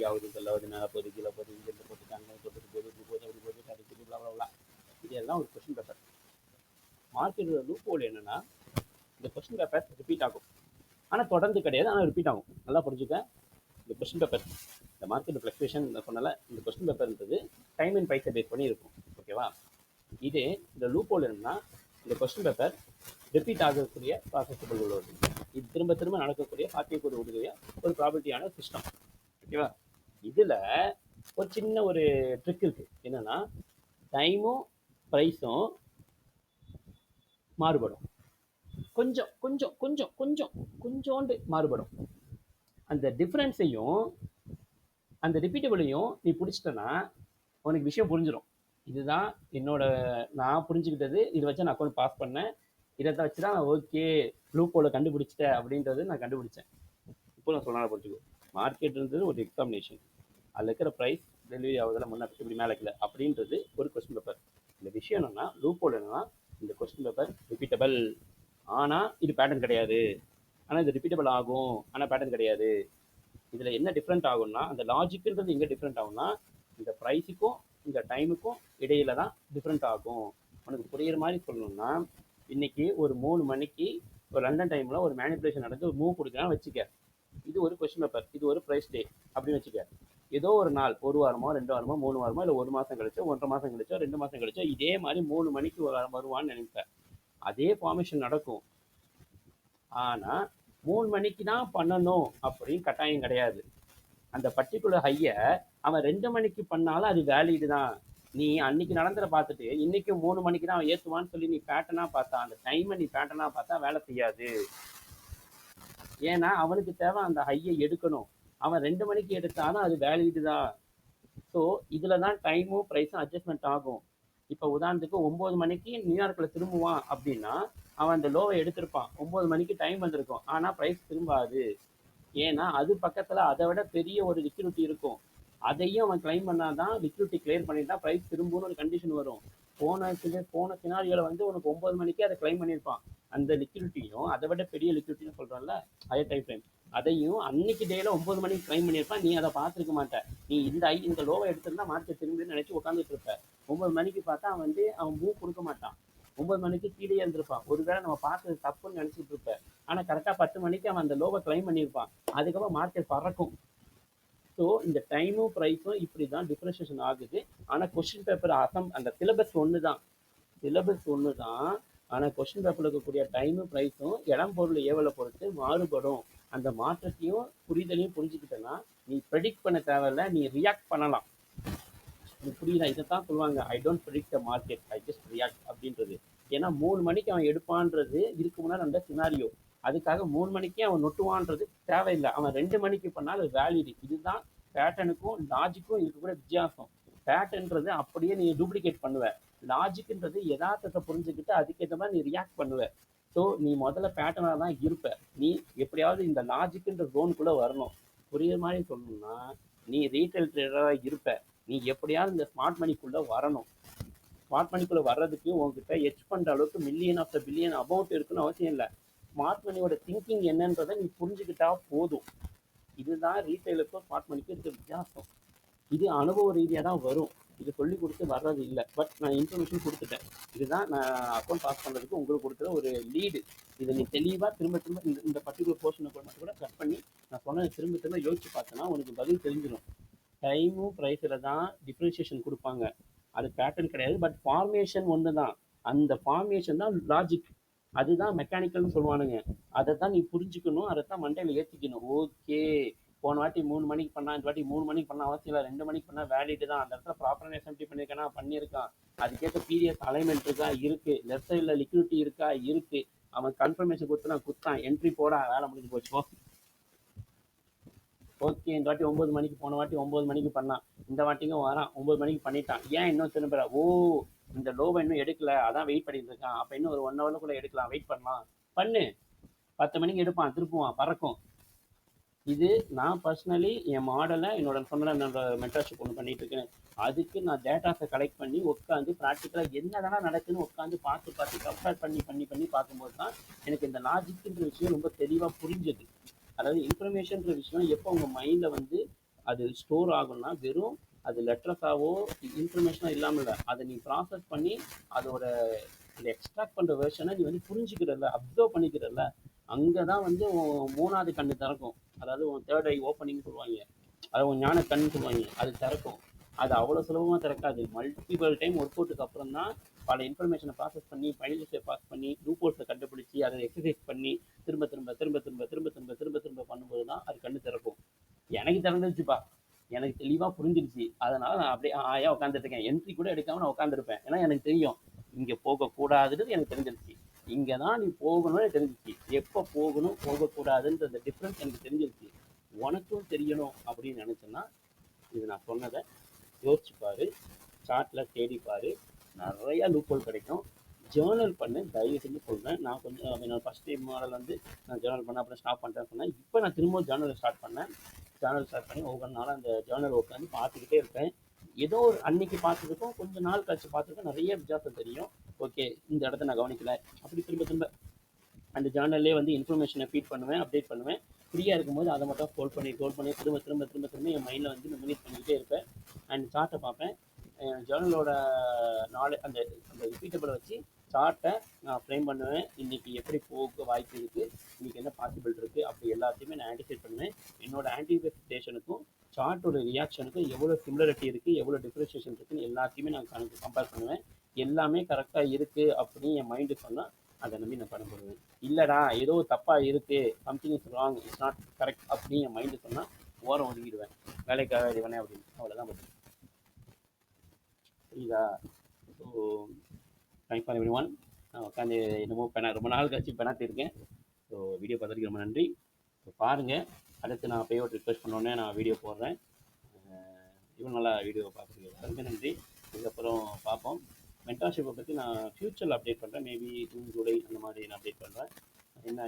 [SPEAKER 1] ஆகுது, செல்லாவது, மேலே போகுது, கீழே போகுது, இங்கேருந்து போட்டுட்டாங்க, போட்டுட்டு போகுது, இப்படி போகுது, அப்படி போகுது, அடிக்குது, பிளாப்ளா. இதெல்லாம் ஒரு கொஸ்டின் பேப்பர். மார்க்கெட்டோட லூப் ஹோல் என்னன்னா, இந்த கொஸ்டின் பேப்பர் ரிப்பீட் ஆகும். ஆனால் தொடர்ந்து கிடையாது, ஆனால் ரிப்பீட் ஆகும். நல்லா புரிஞ்சுக்க. இந்த கொஸ்டின் பேப்பர், இந்த மார்க்கெட் ஃப்ளக்சுவேஷன் சொன்னால, இந்த கொஸ்டின் பேப்பர்ன்றது டைம் அண்ட் ப்ரைஸை பேஸ் பண்ணி இருக்கும். ஓகேவா? இதே இந்த லூப் ஹோல் என்னன்னா, இந்த கொஸ்டின் பேப்பர் ரிப்பீட் ஆகக்கூடிய ப்ராசஸபிள் உள்ளது. இது திரும்ப திரும்ப நடக்கக்கூடிய சாத்தியக்கூறு உடைய ஒரு ப்ராபர்ட்டியான சிஸ்டம். ஓகேவா? இதில் ஒரு சின்ன ஒரு ட்ரிக் இருக்குது. என்னென்னா, டைமும் ப்ரைஸும் மாறுபடும். கொஞ்சம் கொஞ்சம் கொஞ்சம் கொஞ்சம் கொஞ்சோண்டு மாறுபடும். அந்த டிஃப்ரென்ஸையும் அந்த ரிப்பீட்டபிளையும் நீ பிடிச்சிட்டனா உனக்கு விஷயம் புரிஞ்சிடும். இதுதான் என்னோட நான் புரிஞ்சுக்கிட்டது, இதை வச்சு நான் அக்கௌண்ட் பாஸ் பண்ணேன், இதை வச்சு தான் நான் ஓகே லூப் ஹோலை கண்டுபிடிச்சிட்டேன் அப்படின்றது நான் கண்டுபிடிச்சேன். இப்போ நான் சொன்னால் புரிஞ்சுக்கோ. மார்க்கெட்ன்றது ஒரு எக்ஸாமினேஷன். அதில் இருக்கிற ப்ரைஸ் டெலிவரி ஆகுதில் முன்னே இப்படி மேலே இல்லை அப்படின்றது ஒரு கொஸ்டின் பேப்பர். இந்த விஷயம் என்னென்னா, லூப் ஹோல் என்னன்னா, இந்த கொஸ்டின் பேப்பர் ரிப்பீட்டபிள், ஆனால் இது பேட்டர்ன் கிடையாது. ஆனால் இது ரிப்பீட்டபிள் ஆகும், ஆனால் பேட்டர்ன் கிடையாது. இதில் என்ன டிஃப்ரெண்ட் ஆகும்னா, அந்த லாஜிக்குன்றது எங்கே டிஃப்ரெண்ட் ஆகும்னா, இந்த ப்ரைஸுக்கும் இந்த டைமுக்கும் இடையில தான் டிஃப்ரெண்ட் ஆகும். உனக்கு புரியுற மாதிரி சொல்லணும்னா, இன்னைக்கு ஒரு 3 மணிக்கு ஒரு லண்டன் டைமில் ஒரு மேனிப்புலேஷன் நடந்து ஒரு மூவ் கொடுக்குறான்னு வச்சுக்க. இது ஒரு கொஸ்டின் பேப்பர், இது ஒரு ப்ரைஸ் டே அப்படின்னு வச்சுக்க. ஏதோ ஒரு நாள், 1 வாரமோ 2 வாரமோ 3 வாரமோ இல்லை 1 மாதம் கழிச்சோ 1.5 மாதம் கழிச்சோ 2 மாதம் கழிச்சோ இதே மாதிரி 3 மணிக்கு வருவான்னு நினைப்பேன். அதே ஃபார்மேஷன் நடக்கும். ஆனால் 3 மணிக்கு தான் பண்ணணும் அப்படின்னு கட்டாயம் கிடையாது. அந்த பர்டிகுலர் ஹையை அவன் 2 மணிக்கு பண்ணாலும் அது வேலிடு தான். நீ அன்னைக்கு நடந்துற பார்த்துட்டு இன்னைக்கு 3 மணிக்கு தான் அவன் ஏற்றுவான்னு சொல்லி நீ பேட்டர்னாக பார்த்தா, அந்த டைமை நீ பேட்டர்னாக பார்த்தா வேலை செய்யாது. ஏன்னா அவனுக்கு தேவை அந்த ஹையை எடுக்கணும். அவன் 2 மணிக்கு எடுத்தாலும் அது வேலிடு தான். ஸோ இதில் தான் டைமும் ப்ரைஸும் அட்ஜஸ்ட்மெண்ட் ஆகும். இப்போ உதாரணத்துக்கு 9 மணிக்கு நியூயார்க்கில் திரும்புவான் அப்படின்னா அவன் அந்த லோவை எடுத்திருப்பான். 9 மணிக்கு டைம் வந்திருக்கும், ஆனால் ப்ரைஸ் திரும்பாது. ஏன்னா அது பக்கத்தில் அதை விட பெரிய ஒரு லிக்விடிட்டி இருக்கும். அதையும் அவன் கிளைம் பண்ணாதான், லிக்விடிட்டி கிளியர் பண்ணிட்டா ப்ரைஸ் திரும்பும்னு ஒரு கண்டிஷன் வரும். போன சினாரியோவில் வந்து உனக்கு 9 மணிக்கே அதை கிளைம் பண்ணியிருப்பான். அந்த லிக்விடிட்டியும் அதை விட பெரிய லிக்விடிட்டின்னு சொல்கிறோம்ல, ஹையர் டைம் ஃப்ரேம், அதையும் அன்னைக்கு டேல 9 மணிக்கு கிளைம் பண்ணியிருப்பான். நீ அதை பார்த்துருக்க மாட்டேன். நீ இந்த லோவை எடுத்திருந்தா மார்க்கெட் திரும்பி நினைச்சு உட்காந்துட்டு இருப்ப. 9 மணிக்கு பார்த்தா அவன் மூவ் கொடுக்க மாட்டான். 9 மணிக்கு கீழே இருந்திருப்பான். ஒருவேளை நம்ம பார்த்தது தப்புன்னு நினச்சிட்டு இருப்பேன். ஆனால் கரெக்டாக 10 மணிக்கு அவன் அந்த லோவை கிளைம் பண்ணியிருப்பான். அதுக்கப்புறம் மார்க்கெட் பறக்கும். ஸோ இந்த டைமும் ப்ரைஸும் இப்படி தான் டிஃப்ரென்ஷியேஷன் ஆகுது. ஆனால் கொஸ்டின் பேப்பர் அந்த சிலபஸ் ஒன்று தான், சிலபஸ் ஒன்று தான். ஆனால் கொஸ்டின் பேப்பரில் இருக்கக்கூடிய டைமு ப்ரைஸும் இடம் பொருள் ஏவலை பொறுத்து மாறுபடும். அந்த மாற்றத்தையும் புரிதலையும் புரிஞ்சுக்கிட்டேன்னா நீ ப்ரெடிக்ட் பண்ண தேவையில்ல, நீ ரியாக்ட் பண்ணலாம். எனக்கு புரியல, இதை தான் சொல்லுவாங்க I don't predict the market, I just react அப்படின்றது. ஏன்னா 3 மணிக்கு அவன் எடுப்பான்றது இதுக்கு முன்னாடி அந்த சினாரியோ. அதுக்காக 3 மணிக்கே அவன் நொட்டுவான்றது தேவையில்லை. அவன் 2 மணிக்கு பண்ணால் வேலிடு. இதுதான் பேட்டர்னுக்கும் லாஜிக்கும் இருக்கக்கூடிய வித்தியாசம். பேட்டர்ன்றது அப்படியே நீ டூப்ளிகேட் பண்ணுவ, லாஜிக்ன்றது யதார்த்தத்தை புரிஞ்சுக்கிட்டு அதுக்கேற்ற மாதிரி நீ ரியாக்ட் பண்ணுவ. ஸோ நீ முதல்ல பேட்டர்னாக தான் இருப்ப. நீ எப்படியாவது இந்த லாஜிக்ன்ற ஜோனுக்குள்ளே வரணும். புரியுற மாதிரி சொல்லணும்னா நீ ரீட்டைல் ட்ரேடராக இருப்ப. நீ எப்படியாவது இந்த ஸ்மார்ட் மணிக்குள்ளே வரணும். ஸ்மார்ட் மணிக்குள்ளே வர்றதுக்கு உங்ககிட்ட ஹெட்ஜ் பண்ணுற அளவுக்கு million of the billion amount இருக்குன்னு அவசியம் இல்லை. ஸ்மார்ட் மணியோட திங்கிங் என்னன்றதை நீ புரிஞ்சுக்கிட்டா போதும். இதுதான் ரீட்டைலுக்கும் ஸ்மார்ட் மணிக்கும் இருக்க வித்தியாசம். இது அனுபவ ரீதியாக தான் வரும், இது சொல்லி கொடுத்து வர்றது இல்லை. பட் நான் இன்ஃபர்மேஷன் கொடுத்துட்டேன். இதுதான் நான் அக்கௌண்ட் பாஸ் பண்ணுறதுக்கு உங்களுக்கு கொடுக்குற ஒரு லீடு. இதை நீ தெளிவாக திரும்ப திரும்ப இந்த பர்டிகுலர் போர்ஷனை கூட கட் பண்ணி நான் சொன்னதை திரும்ப திரும்ப யோசிச்சு பார்த்தேன்னா உனக்கு பதில் தெரிஞ்சிடும். டைமும் ப்ரைஸில் தான் டிஃப்ரென்ஷியேஷன் கொடுப்பாங்க. அது பேட்டர்ன் கிடையாது, பட் ஃபார்மேஷன் ஒன்று தான். அந்த ஃபார்மேஷன் தான் லாஜிக், அதுதான் மெக்கானிக்கல்னு சொல்லுவானுங்க. அதை தான் நீ புரிஞ்சுக்கணும், அதை தான் மண்டையில் ஏற்றிக்கணும். ஓகே, போன வாட்டி 3 மணிக்கு பண்ணால் இந்த வாட்டி 3 மணிக்கு பண்ணால் அவசியம் இல்லை, 2 மணிக்கு பண்ணால் வேலிட்டு தான். அந்த இடத்துல ப்ராப்பரான எஸ்எம்டி பண்ணியிருக்கானா பண்ணியிருக்கான், அதுக்கேற்ற பீரியஸ் அலைன்மெண்ட் இருக்கா இருக்குது, லெஃப்ட் சைடில் லிக்விடிட்டி இருக்கா இருக்குது, அவன் கன்ஃபர்மேஷன் கொடுத்து நான் குத்தான் என்ட்ரி போட வேலை முடிஞ்சு போச்சு. ஓகே, இந்த வாட்டி 9 மணிக்கு, போன வாட்டி 9 மணிக்கு பண்ணான், இந்த வாட்டிக்கும் வரான் 9 மணிக்கு பண்ணிட்டான். ஏன் இன்னும் திரும்ப ஓ இந்த லோவை இன்னும் எடுக்கல, அதான் வெயிட் பண்ணிட்டு இருக்கான். அப்போ இன்னும் ஒரு 1 ஹவருக்குள்ளே எடுக்கலாம், வெயிட் பண்ணலாம். பண்ணு, 10 மணிக்கு எடுப்பான், திருப்புவான், பறக்கும். இது நான் பர்சனலி என் மாடலை என்னோட சொன்ன என்னோட மென்டர்ஷிப் ஒன்று பண்ணிட்டு இருக்கேன். அதுக்கு நான் டேட்டாஸை கலெக்ட் பண்ணி உட்காந்து ப்ராக்டிக்கலாக என்னதானா நடக்குதுன்னு உட்காந்து பார்த்து கம்பேர் பண்ணி பார்க்கும்போது தான் எனக்கு இந்த லாஜிக்ன்ற விஷயம் ரொம்ப தெளிவாக புரிஞ்சது. அதாவது இன்ஃபர்மேஷன்ற விஷயம் எப்போ உங்கள் மைண்டில் வந்து அது ஸ்டோர் ஆகும்னா வெறும் அது லெட்டர்ஸாவோ இன்ஃபர்மேஷனாக இல்லாமல் இல்லை, அதை நீ ப்ராசஸ் பண்ணி அதோட அதை எக்ஸ்ட்ராக்ட் பண்ணுற வெர்ஷனை நீ வந்து புரிஞ்சுக்கிறல்ல, அப்சர்வ் பண்ணிக்கிறல்ல, அங்கே தான் வந்து மூணாவது கண்ணு திறக்கும். அதாவது உன் தேர்ட் ஐ ஓப்பனிங் சொல்லுவாங்க, அதை உன் ஞான கண்ணு சொல்லுவாங்க, அது திறக்கும். அது அவ்வளோ சுலபமாக திறக்காது. மல்டிபிள் டைம் ஒர்க் அவுட்டுக்கு அப்புறம் தான் பல இன்ஃபர்மேஷனை ப்ராசஸ் பண்ணி ஃபைனலிஸ்டை பாஸ் பண்ணி லூப்போர்ஸை கண்டுபிடிச்சி அதை எக்ஸசைஸ் பண்ணி திரும்ப திரும்ப திரும்ப திரும்ப திரும்ப திரும்ப திரும்ப திரும்ப பண்ணும்போது தான் அது கண்ணு திறக்கும். எனக்கு திறந்துருச்சுப்பா, எனக்கு தெளிவாக புரிஞ்சிருச்சு. அதனால் நான் அப்படியே ஆயா உட்காந்துருக்கேன். என்ட்ரி கூட எடுக்காமல் நான் உட்காந்துருப்பேன். ஏன்னா எனக்கு தெரியும் இங்கே போகக்கூடாதுன்றது எனக்கு தெரிஞ்சிருச்சு. இங்கே தான் நீ போகணும்னு தெரிஞ்சிச்சு. எப்போ போகணும் போகக்கூடாதுன்ற அந்த டிஃப்ரென்ஸ் எனக்கு தெரிஞ்சிருச்சு. உனக்கும் தெரியணும் அப்படின்னு நினச்சேன்னா இது நான் சொன்னதை யோசிச்சுப்பாரு, சார்ட்டில் தேடிப்பாரு, நிறையா லூப்போல் கிடைக்கும். ஜேர்னல் பண்ணு, தயவு செஞ்சு சொல்கிறேன். நான் கொஞ்சம் என்னோட ஃபஸ்ட் டைம் மாடல் வந்து நான் ஜேர்னல் பண்ண அப்புறம் ஸ்டாப் பண்ணிட்டேன்னு சொன்னேன். இப்போ நான் திரும்ப ஜேர்னல் ஸ்டார்ட் பண்ணேன். ஜேர்னல் ஸ்டார்ட் பண்ணி ஒவ்வொரு நாளும் அந்த ஜேர்னல் உட்காந்து பார்த்துக்கிட்டே இருப்பேன். ஏதோ ஒரு அன்னைக்கு பார்த்துருக்கோம், கொஞ்சம் நாள் கழிச்சு பார்த்துருக்கோம், நிறைய வித்தியாசம் தெரியும். ஓகே, இந்த இடத்த நான் கவனிக்கல, அப்படி திரும்ப திரும்ப அந்த ஜேர்னல்லே வந்து இன்ஃபர்மேஷனை ஃபீட் பண்ணுவேன், அப்டேட் பண்ணுவேன். ஃப்ரீயாக இருக்கும்போது அதை மட்டும் ஸ்க்ரோல் பண்ணி திரும்ப திரும்ப திரும்ப திரும்ப என் மைண்டில் வந்து மெமரைஸ் பண்ணிக்கிட்டே இருப்பேன். அண்ட் சார்ட்டை பார்ப்பேன். ஜேர்னலோட அந்த அந்த ரிப்பீட்டபிளை வச்சு சார்ட்டை நான் ஃப்ரேம் பண்ணுவேன். இன்றைக்கி எப்படி போக வாய்ப்பு இருக்குது, இன்றைக்கி என்ன பாசிபிள் இருக்குது, அப்படி எல்லாத்தையுமே நான் ஆன்டிசைட் பண்ணுவேன். என்னோட ஆன்டிசிபேஷனுக்கும் சார்ட்டோட ரியாக்ஷனுக்கும் எவ்வளோ சிமிலரிட்டி இருக்குது, எவ்வளோ டிஃப்ரென்ஷியேஷன் இருக்குதுன்னு எல்லாத்தையுமே நான் கம்பேர் பண்ணுவேன். எல்லாமே கரெக்டாக இருக்குது அப்படின்னு என் மைண்டு சொன்னால் அதை நம்பி நான் பண்ண போடுவேன். இல்லைடா ஏதோ தப்பாக இருக்குது, something is wrong, it's not correct அப்படின்னு என் மைண்டு சொன்னால் ஓரம் ஒதுக்கிடுவேன். வேலைக்காக இதுவனே அப்படின்னு, அவ்வளோதான் பதில். புரியுதா? So thanks for every one. நான் உட்காந்து என்னமோ ரொம்ப நாள் கழிச்சு பெனாத்திருக்கேன். ஸோ வீடியோ பார்த்துருக்கு ரொம்ப நன்றி. ஸோ பாருங்கள், அடுத்து நான் பேயோட் ரிக்வெஸ்ட் பண்ணோன்னே நான் வீடியோ போடுறேன். இவ்வளோ நல்லா வீடியோ பார்க்குறதுக்கு ரொம்ப நன்றி. இதுக்கப்புறம் பார்ப்போம். மென்டார்ஷிப்பை பற்றி நான் ஃப்யூச்சரில் அப்டேட் பண்ணுறேன். மேபி ஜூன் ஜூலை அந்த மாதிரி நான் அப்டேட் பண்ணுறேன்.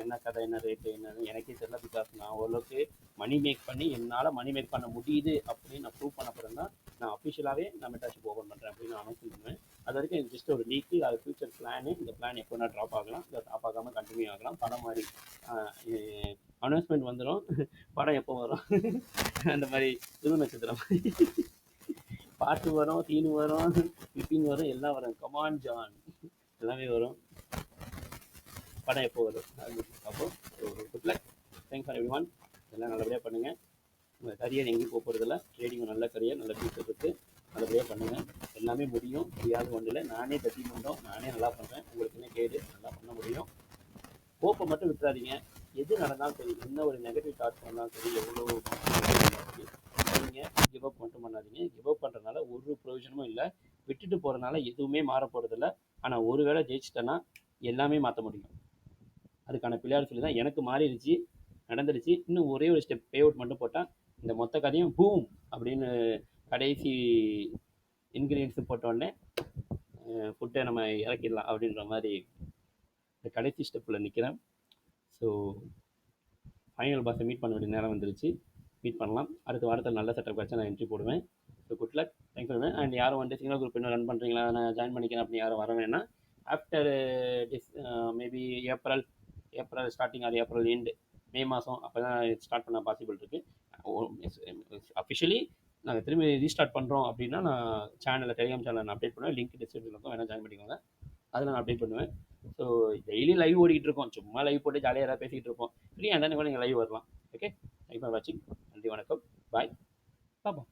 [SPEAKER 1] என்ன கதை, என்ன ரேட்டு என்னன்னு எனக்கே தெரியல. பிகாஸ் நான் ஓரளவுக்கு மணி மேக் பண்ணி என்னால் மணி மேக் பண்ண முடியுது அப்படின்னு நான் ப்ரூவ் பண்ண அப்புறம் தான் நான் அஃபிஷியலாகவே நான் மென்டார்ஷிப் ஓப்பன் பண்ணுறேன் அப்படின்னு நான் அனௌன்ஸ் பண்ணுவேன். அது வரைக்கும் எனக்கு ஜஸ்ட் ஒரு லீக்கு, அது ஃபியூச்சர் பிளானு. இந்த பிளான் எப்போ நான் ட்ராப் ஆகலாம், இல்லை ட்ராப் ஆகாமல் கண்டினியூ ஆகலாம். படம் மாதிரி அனௌன்ஸ்மெண்ட் வந்துடும், படம் எப்போ வரும் அந்த மாதிரி புது நட்சத்திரம் பாட்டு வரும், சீனு வரும், கிளிப்பிங் வரும், எல்லாம் வரும். கமான் ஜான் எல்லாமே வரும். படம் எப்போ வரும் அது பார்ப்போம். So good luck. Thanks for every one. எல்லாம் நல்லபடியாக பண்ணுங்கள். உங்கள் கரியர் எங்கேயும் போக போகிறதில்ல. ட்ரேடிங் நல்ல கரியர், நல்ல ஃபியூச்சர் இருக்குது. நல்லபடியாக பண்ணுங்கள். எல்லாமே முடியும். முடியாத ஒன்றும் இல்லை. நானே தட்டி பண்ணுறோம், நானே நல்லா பண்ணுறேன். உங்களுக்கு என்ன கேடு, நல்லா பண்ண முடியும். ஹோப்பை மட்டும் விட்டுறாதீங்க. எது நடந்தாலும் சரி, என்ன ஒரு நெகட்டிவ் தாட்ஸ் வந்தாலும் சரி, எவ்வளோ நீங்கள் கிவ் அப் மட்டும் பண்ணாதீங்க. கிவ் அப் பண்ணுறதுனால ஒரு பிரயோஜனமும் இல்லை. விட்டுட்டு போகிறதுனால எதுவுமே மாற போகிறதில்ல. ஆனால் ஒரு வேளை ஜெயிச்சிட்டேன்னா எல்லாமே மாற்ற முடியும். அதுக்கான பிள்ளையார் சொல்லி தான் எனக்கு மாறிடுச்சு, நடந்துடுச்சு. இன்னும் ஒரே ஒரு ஸ்டெப் பே அவுட் மட்டும் போட்டால் இந்த மொத்த கதையும் பூம் அப்படின்னு கடைசி இன்க்ரீடியன்ஸும் போட்டோடனே ஃபுட்டை நம்ம இறக்கிடலாம் அப்படின்ற மாதிரி இந்த கடைசி ஸ்டெப்பில் நிற்கிறேன். ஸோ ஃபைனல் பாஸை மீட் பண்ண வேண்டிய நேரம் வந்துருச்சு. மீட் பண்ணலாம். அடுத்த வாரத்தில் நல்ல செட்டப் கிடச்சா நான் என்ட்ரி போடுவேன். So good luck, thanks for and யாரும் வந்து சிங்கிள் குரூப் இன்னும் ரன் பண்ணுறீங்களா, நான் ஜாயின் பண்ணிக்கிறேன் அப்படின்னு யாரும் வர வேணாம். After maybe April starting or April end, மே மாதம் அப்போ தான் ஸ்டார்ட் பண்ண பாசிபிள் இருக்குது. அஃபிஷியலி நாங்கள் திரும்பி ரீஸ்டார்ட் பண்ணுறோம் அப்படின்னா நான் சேனலில் டெலிகிராம் சேனலில் நான் அப்டேட் பண்ணுவேன். லிங்க் டிஸ்கிரிப்ஷனில் இருக்கும், வேணால் ஜாயின் பண்ணிக்கோங்க. அதில் நான் அப்டேட் பண்ணுவேன். ஸோ டெய்லி லைவ் ஓடிக்கிட்டு இருக்கோம். சும்மா லைவ் போட்டு ஜாலியாக யாராவது பேசிக்கிட்டு இருப்போம். ஃப்ரீயாக இருந்தால் கூட நீங்கள் லைவ் வரலாம். ஓகே, தேங்க்ஸ் ஃபார் வாட்சிங். நன்றி, வணக்கம், பாய், பார்ப்போம்.